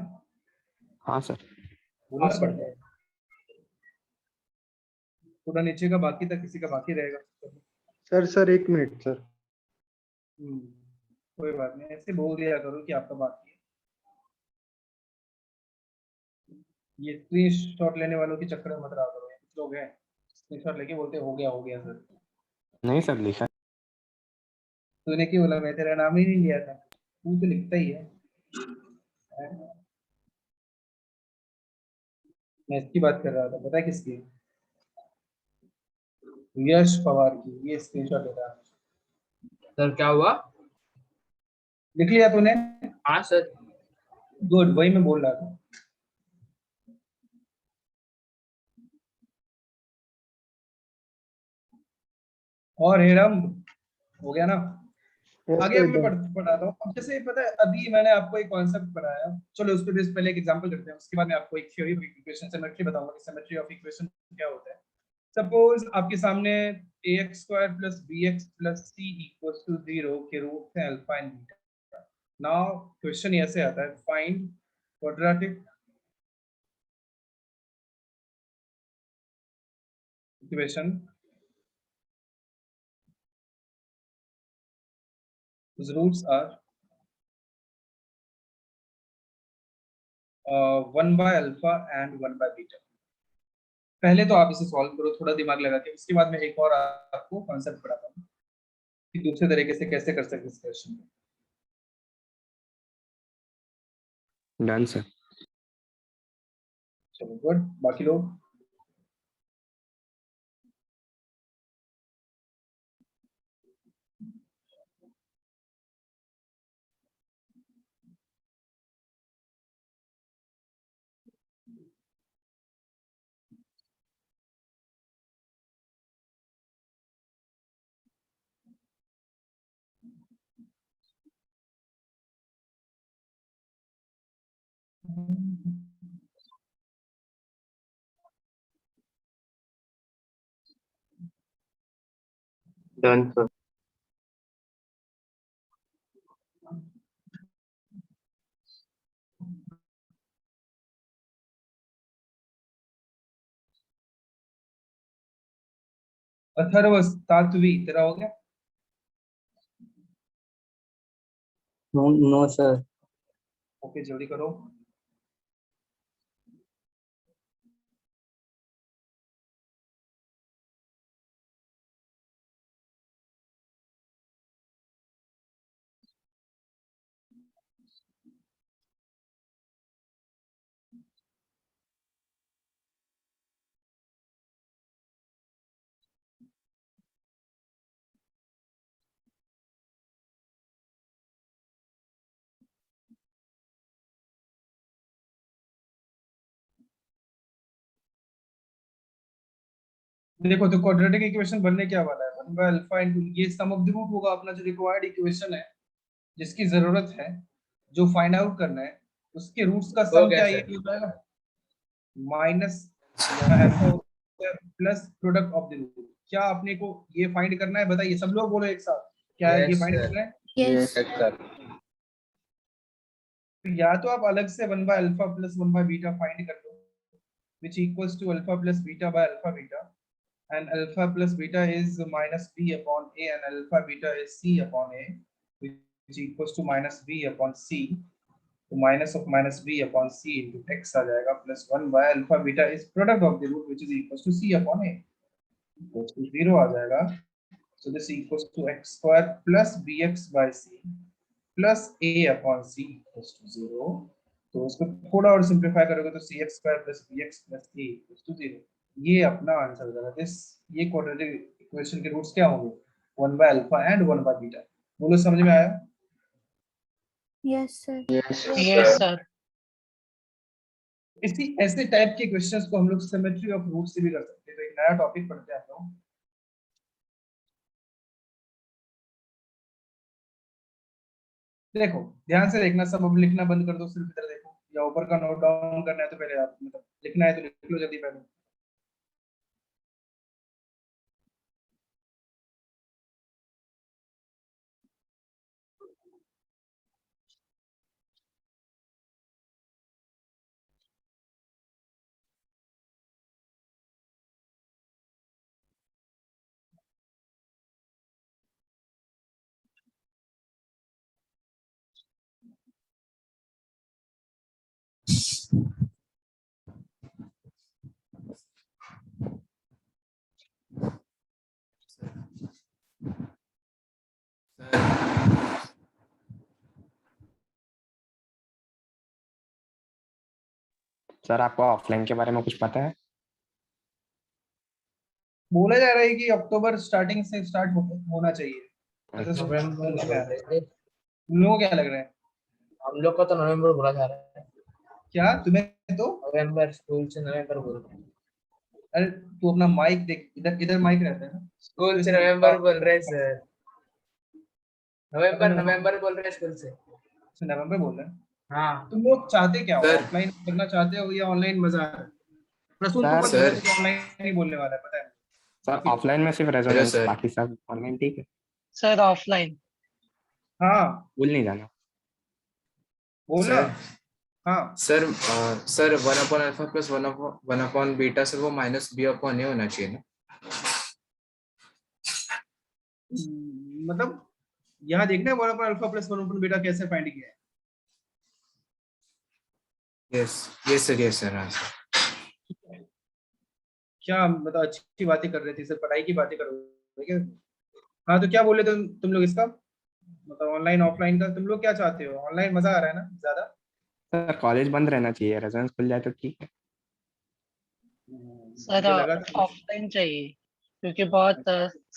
हाँ सर।
बोलना पड़ता है। थोड़ा नीचे का बाकी था, किसी का बाकी रहेगा।
Sir 1 minute sir.
कोई बात नहीं, ऐसे बोल दिया करो कि आपका बाकी है। ये स्क्रीनशॉट लेने वालों के चक्कर में मत रहा करो। कुछ लोग हैं स्क्रीनशॉट लेके बोलते हो गया सर।
नहीं सर लिखा।
तूने क्यों बोला? मैं तेरा नाम ही नहीं लिया था। तू तो लिखता ही है। मैं इसकी बात कर रहा था, पता है किसकी? यश पवार की। ये स्क्रीनशॉट लेता है।
सर क्या हुआ?
लिख लिया तूने?
हाँ सर।
गुड, वही मैं बोल रहा था। और हेरम हो गया ना?
यस
आगे
सर
अब मैं
डन।
पढ़ाता हूँ। अब जैसे पता है, अभी मैंने आपको एक कॉन्सेप्ट पढ़ाया, चलो उस पर बेस पहले एक एग्जांपल करते हैं, उसके बाद मैं आपको एक थ्योरी ऑफ इक्वेशन, सिमेट्री बताऊंगा कि सिमेट्री ऑफ इक्वेशन क्या होता है। सपोज आपके सामने ax² + bx + c = 0 के रूट हैं alpha and beta. Now question ऐसे आता है, find quadratic equation whose roots are 1/α and 1/β। पहले तो आप इसे सॉल्व करो थोड़ा दिमाग लगा के, उसके बाद मैं एक और आपको कॉन्सेप्ट पढ़ाता हूँ कि दूसरे तरीके से कैसे कर सकते इस क्वेश्चन को।
Done sir.
चलो गुड, बाकी लोग?
Done sir.
अथर्व सात्वी तेरा हो गया?
No sir.
ओके जल्दी करो। देखो तो क्वाड्रेटिक इक्वेशन बनने क्या वाला है, 1/α इनटू ये सम ऑफ द रूट होगा अपना जो रिक्वायर्ड इक्वेशन है, जिसकी जरूरत है, जो फाइंड आउट करना है, उसके रूट्स का
हो
सम
गया
क्या ये
सर।
हो जाएगा माइनस यहाँ alpha plus product of the root. क्या अपने को ये फाइंड करना है? बताइए, सब लोग बोलो एक साथ, क्या है ये
Yes,
फाइंड
sir.
करना है?
यस
या तो आप अलग से 1 by alpha plus 1 by beta find कर लो, which equals to alpha plus beta by alpha beta, and alpha plus beta is minus b upon a, and alpha beta is c upon a, which equals to minus b upon c. तो minus of minus b upon c into x आ जाएगा, plus 1 by alpha beta is product of the root, which is equals to c upon a, equals to 0 आ जाएगा. So this equals to x square plus bx by c plus a upon c equals to 0. तो उसको थोड़ा और simplify करोगे तो c x square plus b x plus a equals to 0. ये अपना answer हो जाएगा. दिस ये क्वाड्रेटिक इक्वेशन के रूट्स क्या होंगे? 1 by alpha and 1 by beta. बोलो, समझ में आया?
यस सर यस सर
इसी ऐसे टाइप के क्वेश्चंस को हम लोग सिमेट्री ऑफ रूट से भी कर सकते हैं. तो एक नया टॉपिक पढ़ते हैं हम लोग. देखो ध्यान से देखना, सब अब लिखना बंद कर दो, सिर्फ इधर देखो, या ऊपर का नोट डाउन करना है तो पहले आप मतलब लिखना है तो लिख लो जल्दी पहले.
सर आपको ऑफलाइन के बारे में कुछ पता है?
बोला जा रहा है कि अक्टूबर स्टार्टिंग से स्टार्ट होना चाहिए. ऐसा
नवंबर
सुनने
में
में आ
बोल
रहा है.
रहे थे.
तुम लोगों को क्या लग रहा है?
हम लोग को तो नवंबर बोला जा रहा है.
क्या तुम्हें तो?
नवंबर, स्कूल से नवंबर बोल रहे हैं.
अरे तू अपना माइक देख, इधर इधर माइक रहता है ना.
स्कूल से नवंबर बोल रहे हैं सर. नवंबर नवंबर बोल रहे हैं स्कूल से.
नवंबर बोल रहे हैं.
हाँ.
तुम लोग चाहते क्या हो?
सर।
ऑफलाइन करना चाहते हो या ऑनलाइन मजा आ रहा है? प्रसून तू
सर।
बस ऑनलाइन ही बोलने वाला है, पता है.
सर ऑफलाइन में सिर्फ रेजोनेंस,
सर।
बाकी सब ऑनलाइन ठीक है.
सर ऑफलाइन
हाँ
भूल नहीं जाना.
बोलना.
सर।
हाँ
sir sir 1 upon alpha plus 1 upon beta, sir वो माइनस बी अपॉन ए होना चाहिए ना?
मतलब यहाँ देखना है 1 upon alpha plus 1 upon beta कैसे फाइंड किया है.
Yes sir. हाँ सर.
क्या मतलब अच्छी बातें कर रहे थे सर, पढ़ाई की बातें करोगे क्या? हाँ तो क्या बोले तुम लोग इसका मतलब ऑनलाइन ऑफलाइन का तुम लोग क्या चाहते हो? ऑनलाइन मजा आ रहा है ना ज्यादा?
सर कॉलेज बंद रहना चाहिए, रेजोनेंस खुल जाए तो ठीक है.
सर
मुझे लगा था
ऑफलाइन चाहिए क्योंकि बहुत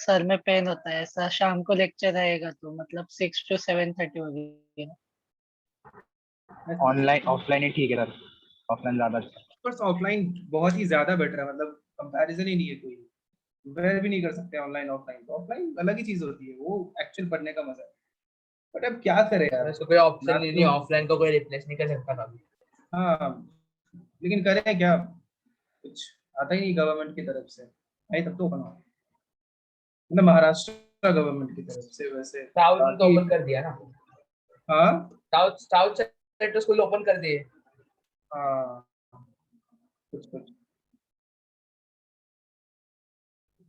सर में पेन होता है. ऐसा शाम को लेक्चर रहेगा तो मतलब 6 to 7:30 होगी.
ऑनलाइन ऑफलाइन ही ठीक है सर. ऑफलाइन ज्यादा अच्छा है.
बस ऑफलाइन बहुत ही ज्यादा बेटर है, मतलब कंपैरिजन ही नहीं है कोई. कंपेयर भी नहीं कर सकते ऑनलाइन ऑफलाइन. तो ऑफलाइन अलग ही चीज होती है, वो एक्चुअल पढ़ने का मजा है. बट अब क्या करें यार.
तो कोई ऑप्शन ही नहीं, ऑफलाइन को कोई रिप्लेस नहीं कर सकता कभी.
हाँ लेकिन करें क्या, कुछ आता ही नहीं गवर्नमेंट की तरफ से. नहीं तब तो बनाओ, मतलब महाराष्ट्र गवर्नमेंट की तरफ से वैसे.
साउथ ने तो ओपन कर दिया ना.
हाँ
साउथ से तो स्कूल ओपन कर दिए.
हाँ कुछ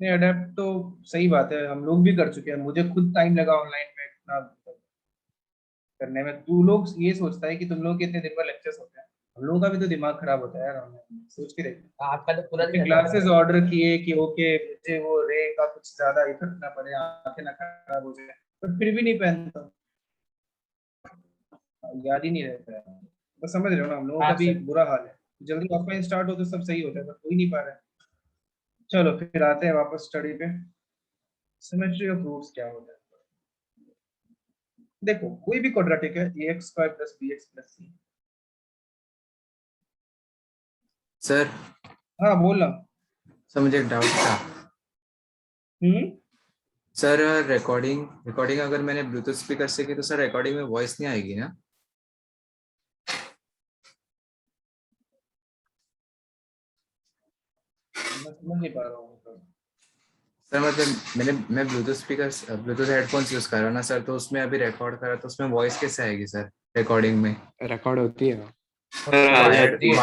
नहीं अडेप्ट तो सही बात है, हम लोग भी कर चुके हैं. मुझे खुद टाइम लगा ऑनलाइन में इतना करने में. तू लोग ये सोचता है कि तुम लोग कितने दिन पर लेक्चर्स होते हैं, हम लोगों का भी तो दिमाग खराब होता है यार ऑनलाइन सोच के देख.
आपका तो पूरा दिन
क्लासेस ऑर्डर किए कि ओके मुझे वो रे का कुछ ज्यादा इफेक्ट ना पड़े, आंखें ना खराब हो जाए, पर फिर भी नहीं पहनता. याद ही नहीं रहता है. बस समझ रहे हो ना, हम लोगों का भी बुरा हाल है. जल्दी ऑफलाइन स्टार्ट हो तो सब सही होता है, पर हो ही नहीं पा रहा है. चलो फिर आते हैं वापस स्टडी पे. सिमेट्री ऑफ रूट्स क्या होता है? देखो कोई भी क्वाड्रेटिक है ax square plus bx plus c.
Sir
हाँ बोलना.
सर मुझे एक डाउट था. सर रिकॉर्डिंग अगर मैंने ब्लूटूथ स्पीकर से की तो सर रिकॉर्डिंग में वॉइस नहीं आएगी ना?
मैं समझ नहीं पा रहा हूँ.
सर मतलब मैं ब्लूटूथ हेडफोन्स यूज कर रहा हूँ ना सर, तो उसमें अभी रिकॉर्ड करा तो उसमें वॉइस कैसे आएगी सर रिकॉर्डिंग में?
रिकॉर्ड होती है
सर आ जाती है।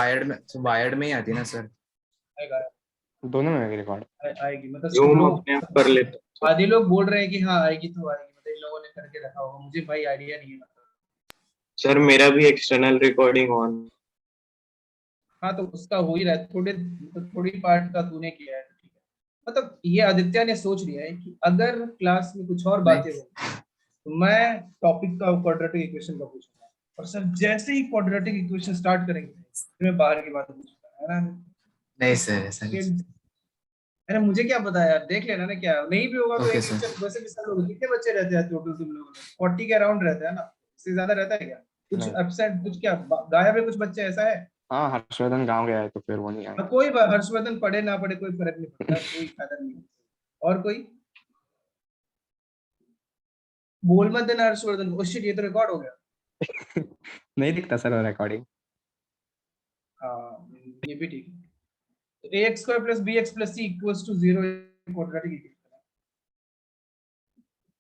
वायर्ड में ही आती है ना सर?
आएगा,
दोनों में आएगी रिकॉर्ड।
आएगी मतलब
जो
सब
हम
लोग,
अपने आप कर लेते हैं।
आधे लोग बोल रहे हैं कि हाँ आएगी तो आएगी, मतलब इन लोगों ने करके रखा होगा, मुझे भाई आइडिया नहीं है मतलब।
सर मेरा भी एक्सटर्नल रिकॉर्डिंग ऑन।
हाँ तो उसका हो ही रहा है, थोड़ी पार्ट का तूने किया है तो ठीक है। मतलब ये आदित्य ने सोच लिया है कि अगर क्लास में कुछ और बातें हो तो मैं टॉपिक का क्वाड्रेटिक इक्वेशन का पूछूंगा, और सर जैसे ही क्वाड्रेटिक इक्वेशन स्टार्ट करेंगे फिर मैं बाहर की बात पूछूंगा, है ना?
नहीं सर, ऐसा नहीं।
अरे मुझे क्या पता यार, देख लेना ना, क्या नहीं भी होगा तो
ओके
एक
सर।
लेक्चर वैसे भी सब लोग कितने बच्चे रहते हैं टोटल तुम लोगों में? 40 के अराउंड रहता है ना, इससे ज्यादा रहता है क्या? कुछ
नहीं।
एब्सेंट, कुछ क्या गायब है, कुछ बच्चे, ऐसा है?
हाँ, हर्षवर्धन गाँव गया है तो फिर वो नहीं
हाँ,
आएगा।
हर्षवर्धन पढ़े ना पढ़े कोई फर्क नहीं पड़ता, कोई फायदा नहीं है। और कोई बोल मत देना हर्षवर्धन, ओ शिट ये तो रिकॉर्ड हो गया।
नहीं दिखता सर रिकॉर्डिंग।
हाँ ये भी ठीक है। तो ax square plus bx plus c equals to 0 quadratic equation है।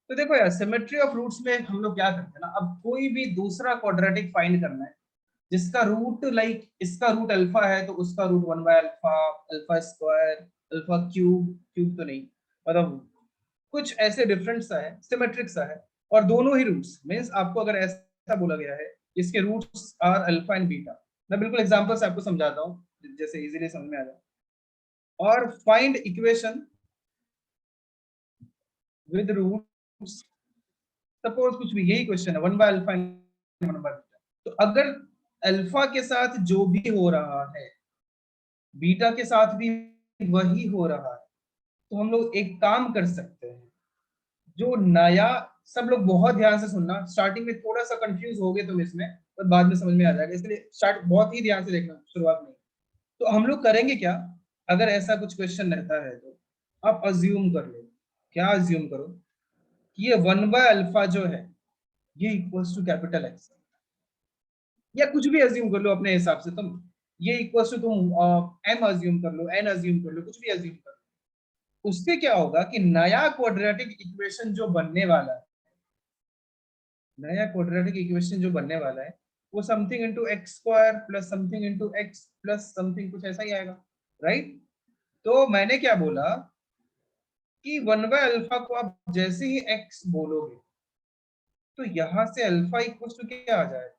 तो देखो यार, सिमेट्री ऑफ रूट्स में हम लोग क्या करते हैं ना, अब कोई भी दूसरा क्वाड्रेटिक फाइंड करना है जिसका रूट लाइक इसका रूट अल्फा है तो उसका root 1 by alpha, alpha square, alpha cube, cube तो नहीं, मतलब कुछ ऐसे डिफरेंट सा है, सिमेट्रिक सा है, और दोनों ही रूट्स मींस आपको अगर ऐसा बोला गया है इसके roots are alpha and beta, मैं बिल्कुल एग्जांपल से आपको समझाता हूं जैसे इजीली समझ में आ जाए। और find equation with roots, suppose कुछ भी, यही क्वेश्चन है 1 by alpha and 1 by beta, तो अगर अल्फा के साथ जो भी हो रहा है बीटा के साथ भी वही हो रहा है, तो हम लोग एक काम कर सकते हैं, जो नया, सब लोग बहुत ध्यान से सुनना, स्टार्टिंग में थोड़ा सा कंफ्यूज हो गए तुम इसमें, पर बाद में समझ में आ जाएगा, इसलिए स्टार्ट बहुत ही ध्यान से देखना शुरुआत में। तो हम लोग करेंगे क्या, अगर ऐसा कुछ क्वेश्चन रहता है तो आप अज्यूम कर लो, क्या अज्यूम करो कि ये 1 बाय अल्फा जो है ये इक्वल्स टू कैपिटल एक्स, या कुछ भी अज्यूम कर लो अपने हिसाब से तुम, ये इक्वल्स टू तुम एम अज्यूम कर लो, एन अज्यूम कर लो, कुछ भी अज्यूम कर लो। उससे क्या होगा कि नया क्वाड्रेटिक इक्वेशन जो बनने वाला है, नया क्वाड्रेटिक इक्वेशन जो बनने वाला है वो something into x square plus something into x plus something, कुछ ऐसा ही आएगा, राइट? तो मैंने क्या बोला कि 1 बाय अल्फा को आप जैसे ही एक्स बोलोगे तो यहां से अल्फा इक्वल टू क्या आ जाएगा,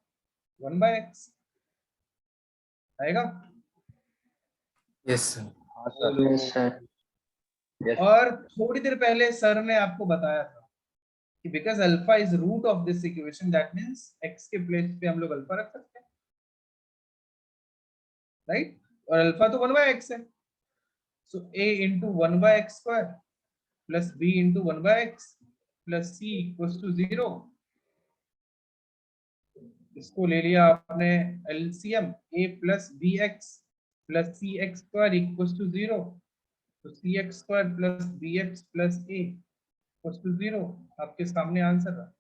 1 बाय एक्स आएगा।
Yes sir.
हाँ सर।
बोलो।
Yes sir.
यस।
और थोड़ी देर पहले सर ने आपको बताया था कि because alpha is root of this equation that means x के प्लेस पे हम लोग अल्फा रख सकते हैं, राइट? और अल्फा तो 1 बाय एक्स है, सो a into 1 by x square plus b into 1 by x plus c equals to 0। इसको ले लिया आपने LCM, a plus bx plus cx square equals to 0, तो cx square plus bx plus a equals to 0, आपके सामने answer रहा।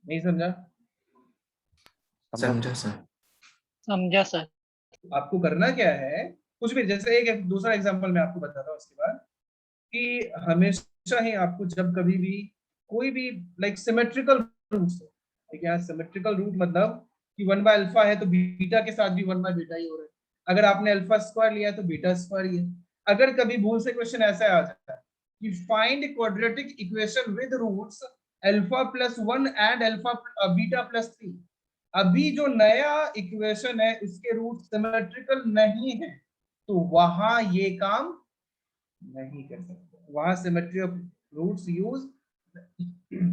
नहीं समझा?
समझा सर।
समझा सर।
आपको करना क्या है, कुछ भी, जैसे एक दूसरा एग्जांपल मैं आपको बताता हूँ उसके बाद, कि हमेशा ही आपको जब कभी भी कोई भी लाइक सिमेट्रिकल रूट्स, ठीक है, सिमेट्रिकल रूट मतलब कि 1 बाय अल्फा है तो बीटा के साथ भी 1 बाय बीटा ही हो रहा है, अगर आपने अल्फा स्क्वायर लिया है तो बीटा स्क्वायर ही है। अगर कभी भूल से क्वेश्चन ऐसा आ जाता है कि find quadratic equation with roots alpha plus 1 and alpha beta plus 3, अभी जो नया इक्वेशन है उसके रूट सिमेट्रिकल नहीं है, तो वहां ये काम नहीं कर सकते, वहां symmetry of roots use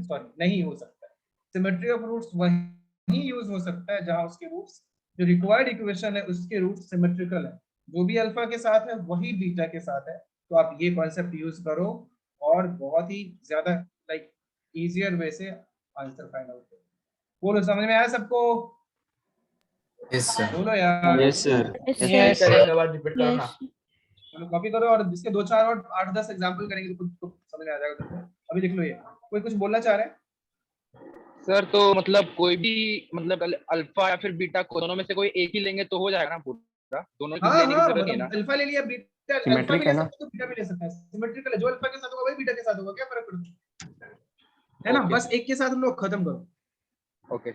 sorry नहीं हो सकता है। सिमेट्री ऑफ रूट्स वही यूज हो सकता है जहां उसके रूट्स, जो रिक्वायर्ड इक्वेशन है उसके रूट्स सिमेट्रिकल है, जो भी अल्फा के साथ है वही बीटा के साथ है। तो आप ये कॉन्सेप्ट यूज करो और बहुत ही ज्यादा लाइक इजियर वे से आंसर फाइंड आउट करो। बोलो, समझ में आया सबको?
Yes sir.
बोलो यार।
Yes sir.
यस
सर एक
सर।
बार रिपीट करो ना।
चलो कॉपी करो, और इसके 2-4 और 8-10 एग्जांपल करेंगे तो कुछ समझ में आ जाएगा तुमको। अभी लिख लो ये। कोई कुछ बोलना चाह रहे हैं?
सर तो मतलब कोई भी मतलब अल्फा या फिर बीटा को दोनों में से कोई एक ही लेंगे तो हो जाएगा ना पूरा, दोनों कुछ
हाँ
लेने की
हाँ,
जरूरत नहीं है
मतलब
ना।
अल्फा ले लिया, बीटा अल्फा भी
सिमेट्रिक
ले
है ना?
सकते हो, बीटा भी ले सकते हैं, सिमेट्रिकल है, जो अल्फा के साथ होगा वही बीटा के साथ होगा, क्या फर्क पड़ता है ना।
ओके
बस एक के साथ हम लोग खत्म करो।
ओके।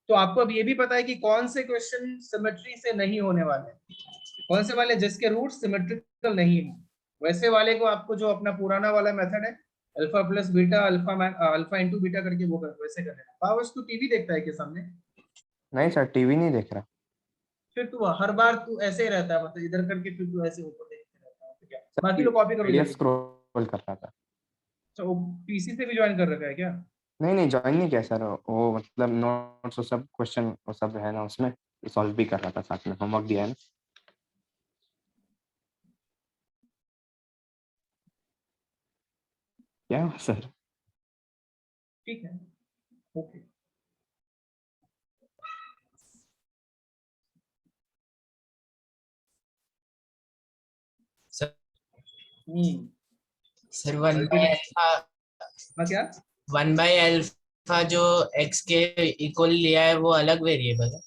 तो आपको अब ये भी पता है कि कौन से क्वेश्चन सिमेट्री से नहीं होने वाले, कौन से वाले जिसके रूट सिमेट्रिकल नहीं है। वैसे वाले को आपको जो अपना पुराना वाला मेथड है, alpha plus beta, alpha into beta करके वो कर वैसे कर लेना। पावर्स तू टीवी देखता है के सामने?
नहीं सर, टीवी नहीं देख रहा
फिर तू हर बार तू ऐसे ही रहता है, मतलब इधर करके फिर तू ऐसे ऊपर देखते रहता है, तो क्या
सर,
बाकी लोग कॉपी करो
पीडीएफ
जल्दी।
स्क्रॉल कर रहा था।
अच्छा, वो पीसी से भी ज्वाइन कर रखा है क्या?
नहीं नहीं, ज्वाइन नहीं किया सर, वो मतलब नोट्स और सब क्वेश्चन वो सब है ना उसमें, सॉल्व भी कर रहा था, साथ में होमवर्क दिया है ना। क्या सर?
ठीक है, okay.
Sir
hmm,
sir one by
multiply
alpha,
हाँ क्या?
1/अल्फा जो x के इक्वल लिया है वो अलग वेरिएबल है।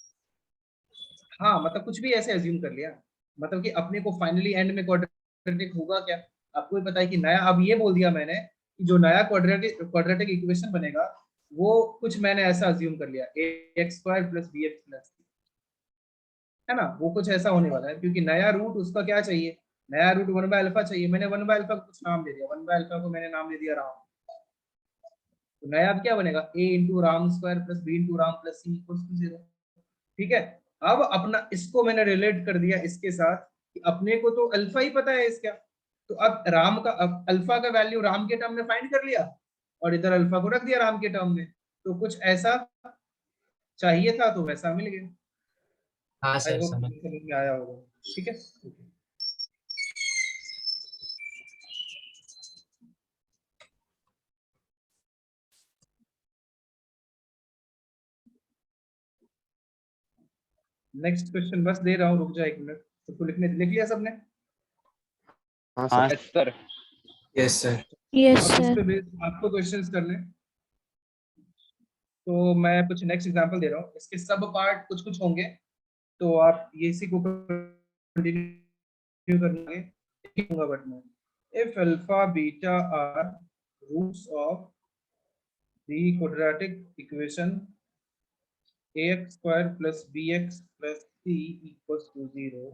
हाँ, मतलब कुछ भी ऐसे अज्यूम कर लिया, मतलब कि अपने को फाइनली एंड में क्वाड्रेटिक होगा क्या, आपको भी पता है कि नया, अब ये बोल दिया मैंने कि जो नया क्वाड्रेटिक इक्वेशन बनेगा वो कुछ मैंने ऐसा अज्यूम कर लिया, ax² + bx+, है ना, वो कुछ ऐसा होने वाला है, क्योंकि नया रूट उसका क्या चाहिए, नया रूट 1/अल्फा चाहिए। मैंने 1/अल्फा को कुछ नाम दे दिया, 1/अल्फा को मैंने नाम दे दिया राम। तो नया अब क्या बनेगा, a × RAM² + b × RAM + c = 0। ठीक है, अब अपना इसको मैंने रिलेट कर दिया इसके साथ कि अपने को तो अल्फा ही पता है इसका, तो अब राम का, अब अल्फा का वैल्यू राम के टर्म में फाइंड कर लिया और इधर अल्फा को रख दिया राम के टर्म में, तो कुछ ऐसा चाहिए था तो वैसा मिल गया।
हाँ
आई
सर
होप
समझ।
समझ में आया होगा। ठीक है, नेक्स्ट क्वेश्चन बस दे रहा हूँ, रुक जा 1 मिनट। तो लिखने लिख लिया सबने?
हाँ
हाँ
sir.
Sir.
Yes sir.
Yes
अब इस
सर।
पे बेस्ड आपको क्वेश्चंस करने, तो मैं कुछ नेक्स्ट एग्जांपल दे रहा हूँ, इसके सब पार्ट कुछ कुछ होंगे, तो आप ये इसी को कंटिन्यू करेंगे। लिखूंगा बट मैं, if alpha beta are roots of the quadratic equation ax² + bx + c = 0,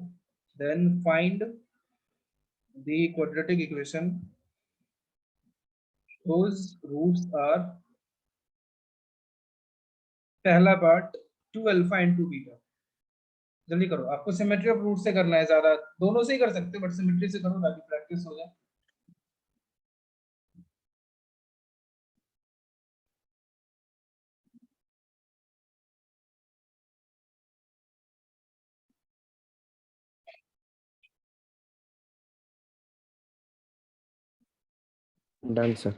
then find the quadratic equation whose roots are, पहला पार्ट 2α × बीटा। जल्दी करो, आपको सिमेट्री ऑफ रूट से करना है, ज्यादा दोनों से ही कर सकते हो बट सिमेट्री से करो ताकि प्रैक्टिस हो जाए।
Done sir.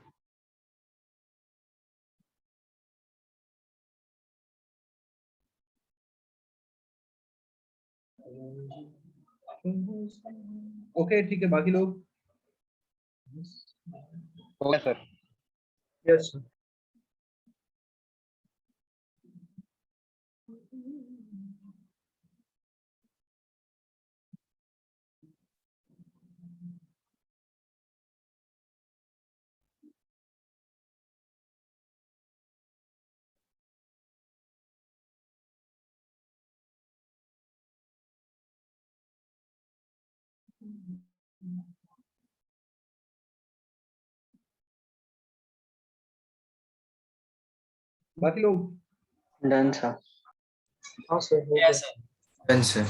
ओके ठीक है, बाकी लोग?
हो गया सर।
यस। बाकी लोग?
Done sir.
हाँ सर, हो
यस
गया।
सर।
Done sir.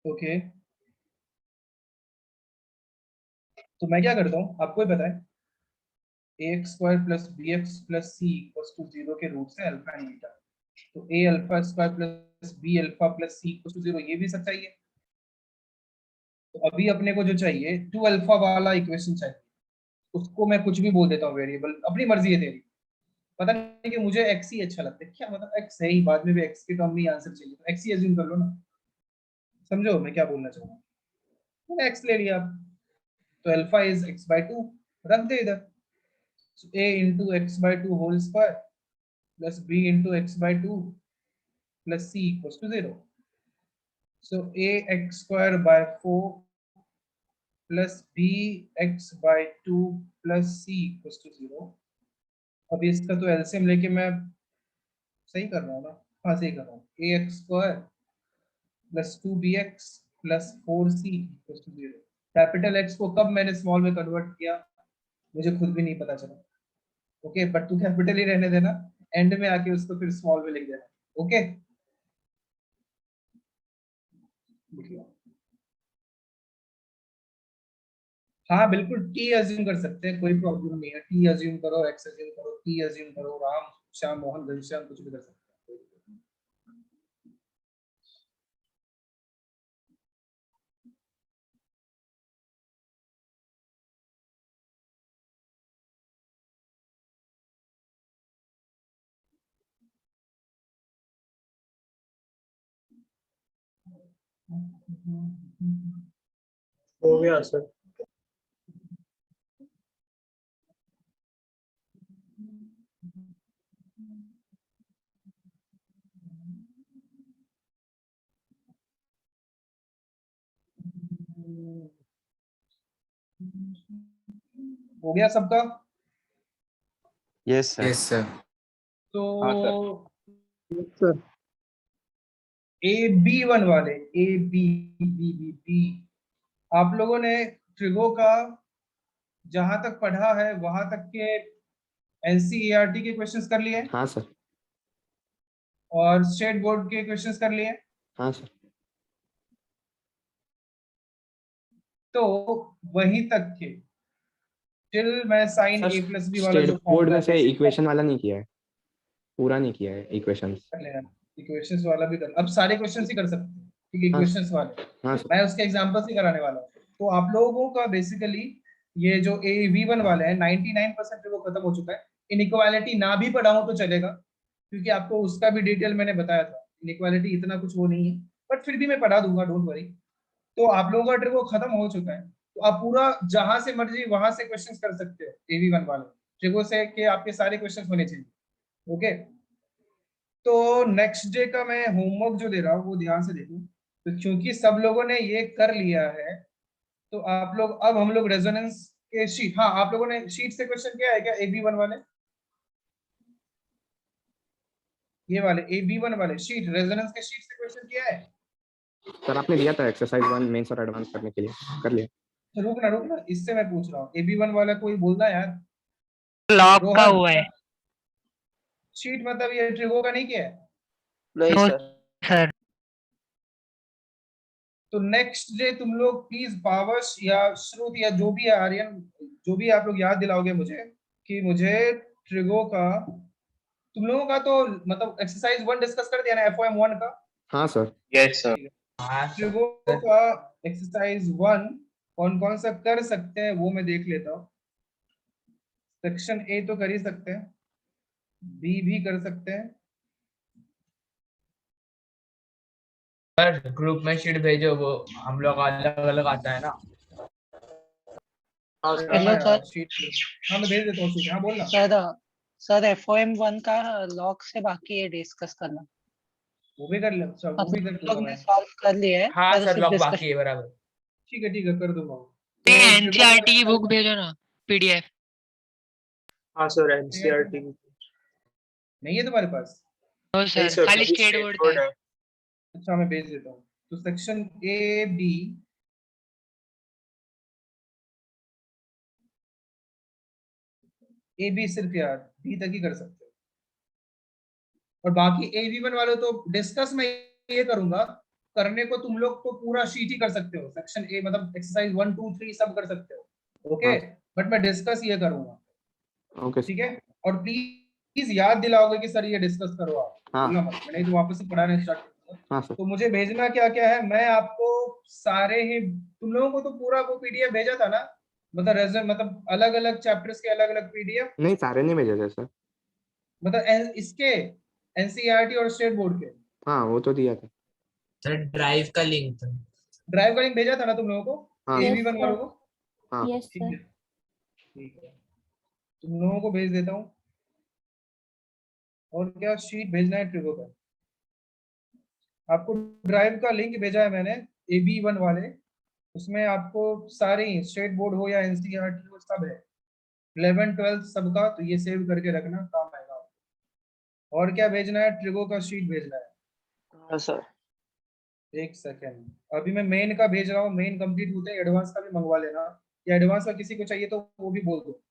ओके, तो मैं क्या करता हूँ आपको ही पता है, ax² + bx + c = 0 के रूट से अल्फा एंड बीटा, तो a α² + b α + c = 0 ये भी सच्चाई है। तो अभी अपने को जो चाहिए 2 अल्फा वाला इक्वेशन चाहिए, उसको मैं कुछ भी बोल देता हूँ वेरिएबल, अपनी मर्जी है तेरी, पता नहीं कि मुझे x ही अच्छा लगता है, क्या मतलब x है ही, बाद में भी x के टर्म में ही आंसर चाहिए तो x ही अज्यूम कर लो ना, समझो मैं क्या बोलना चाह रहा हूँ। मैंने x ले लिया, तो अल्फा इज x/2, रख दे इधर, so a into x/2 whole square plus b into x/2 plus c equals to 0. So ax square by 4 plus bx/2 plus c equals to 0. अब इसका तो एलसीएम लेके मैं सही कर रहा हूँ ना, हाँ सही कर रहा हूँ, ax square plus 2bx plus 4c equals to 0. Capital X को कब मैंने स्मॉल में कन्वर्ट किया मुझे खुद भी नहीं पता चला, ओके, बट तू कैपिटल ही रहने देना, एंड में आके उसको फिर स्मॉल में लिख देना, ओके। हाँ बिल्कुल टी अज्यूम कर सकते हैं, कोई प्रॉब्लम नहीं है, टी अज्यूम करो, एक्स अज्यूम करो, टी अज्यूम करो, राम श्याम मोहन घनश्याम कुछ भी कर सकते हैं।
हो गया सर।
हो गया सबका?
Yes sir.
Yes sir.
तो
हाँ sir.
Sir
a b one वाले, a b b b b, आप लोगों ने ट्रिगो का जहां तक पढ़ा है वहां तक के एनसीईआरटी के क्वेश्चंस कर लिए
हाँ सर।
और स्टेट बोर्ड के क्वेश्चंस कर लिए,
हाँ सर।
तो वहीं तक के टिल मैं साइन ए प्लस बी वाला
स्टेट
जो
बोर्ड में
फॉर्मूला
से इक्वेशन वाला नहीं किया है, पूरा नहीं किया है इक्वेशंस।
कर लेना, इक्वेशंस वाला भी कर, अब सारे क्वेश्चंस ही कर सकते हैं, ठीक है,
हाँ
इक्वेशंस वाले
हाँ सर।
मैं उसके एग्जांपल्स ही कराने वाला हूँ। तो आप लोगों का बेसिकली ये जो ए वी वन वाले हैं 99% वो खत्म हो चुका है, इनइक्वालिटी ना भी पढ़ाऊं तो चलेगा क्योंकि आपको उसका भी डिटेल मैंने बताया था, इनइक्वालिटी इतना कुछ वो नहीं है, बट फिर भी मैं पढ़ा दूंगा, डोंट वरी। तो आप लोगों का ट्रिगो खत्म हो चुका है, तो आप पूरा जहां से मर्जी वहां से क्वेश्चंस कर सकते हो एवी वन वाले ट्रिगो से, कि आपके सारे क्वेश्चंस होने चाहिए, ओके। तो नेक्स्ट डे का मैं होमवर्क जो दे रहा हूँ वो ध्यान से देखो, तो क्योंकि सब लोगों ने ये कर लिया है तो आप लोग, अब हम लोग रेजोनेंस के शीट, हाँ आप लोगों ने शीट से क्वेश्चन किया है क्या, ए बी वन वाले, ये वाले ए बी वन वाले शीट, रेजोनेंस के शीट से क्वेश्चन किया है?
सर आपने दिया था एक्सरसाइज 1 मेंस और एडवांस करने के लिए, कर लिया।
तो रुकना, इससे मैं पूछ रहा हूँ ए बी वन वाला कोई बोलना यार,
लॉक का
रोहन
हुआ है।
शीट मतलब ये ट्रिगो का नहीं किया है?
No sir.
तो नेक्स्ट डे तुम लोग प्लीज पावस या श्रुत या जो भी है आर्यन, जो भी आप लोग याद दिलाओगे मुझे कि मुझे ट्रिगो का, तुम लोगों का तो मतलब एक्सरसाइज 1 डिस्कस कर दिया ना, एफओएम 1 का?
हाँ सर।
Yes sir.
ट्रिगो का एक्सरसाइज 1 कौन कौन सा कर सकते हैं वो मैं देख लेता हूँ। सेक्शन ए तो कर ही सकते हैं, बी भी कर सकते हैं,
सर ग्रुप में शीट भेजो, वो हम लोग अलग अलग आता है ना।
Hello sir.
शीट, हाँ मैं भेज देता हूँ शीट, हाँ बोलना।
सर एफओएम 1 का लॉक से बाकी है डिस्कस करना,
वो भी कर ले, अच्छा वो भी कर
लोग
दूंगा
ने
मैं,
सॉल्व कर लिया है।
हाँ
पर
सर
सिर्फ
लॉक
discussion-
बाकी है, बराबर।
ठीक है कर दूंगा।
एनसीईआरटी की बुक भेजो ना, पीडीएफ।
हाँ सर एनसीईआरटी
नहीं है तुम्हारे पास?
नो
नहीं
सर,
सर,
खाली
सभी
स्टेट
स्टेट
बोर्ड
बोर्ड
का है।
है।
अच्छा मैं भेज देता हूँ। तो section A B, A B सिर्फ यार बी तक ही कर सकते हो, और बाकी ए बी वन वाले तो डिस्कस मैं ये करूंगा, करने को तुम लोग तो पूरा शीट ही कर सकते हो, सेक्शन ए मतलब एक्सरसाइज 1 2 3 सब कर सकते हो, ओके, बट मैं डिस्कस ये करूंगा,
ओके
ठीक है। और प्लीज याद दिलाओगे कि सर ये डिस्कस करो आप,
हाँ।
भूलना मत, नहीं तो वापस से पढ़ाना स्टार्ट।
हाँ सर।
तो मुझे भेजना क्या क्या है, मैं आपको सारे ही, तुम लोगों को तो पूरा वो पीडीएफ भेजा था ना, मतलब अलग अलग चैप्टर्स के अलग अलग पीडीएफ,
नहीं सारे नहीं भेजे थे सर।
मतलब इसके एनसीईआरटी और स्टेट बोर्ड के
हाँ वो तो दिया था।
सर ड्राइव का लिंक था।
ड्राइव का लिंक भेजा था ना तुम लोगों को,
हाँ
यस
एबी1 वालों
सर।
को?
हाँ
यस
ठीक
सर।
है, ठीक है, तुम लोगों को भेज देता हूँ। और क्या शीट भेजना है ट्रिगो का? आपको ड्राइव का लिंक भेजा है मैंने, AB1 वाले, उसमें आपको सारे ही स्टेट बोर्ड हो या एनसीईआरटी हो सब है, 11 12 सबका, तो ये सेव करके रखना, काम आएगा आपको। और क्या भेजना है? ट्रिगो का शीट भेजना है।
हाँ सर।
एक सेकेंड, अभी मैं मेन का भेज रहा हूँ, मेन कंप्लीट होते हैं एडवांस का भी मंगवा लेना, या एडवांस का किसी को चाहिए तो वो भी बोल दो।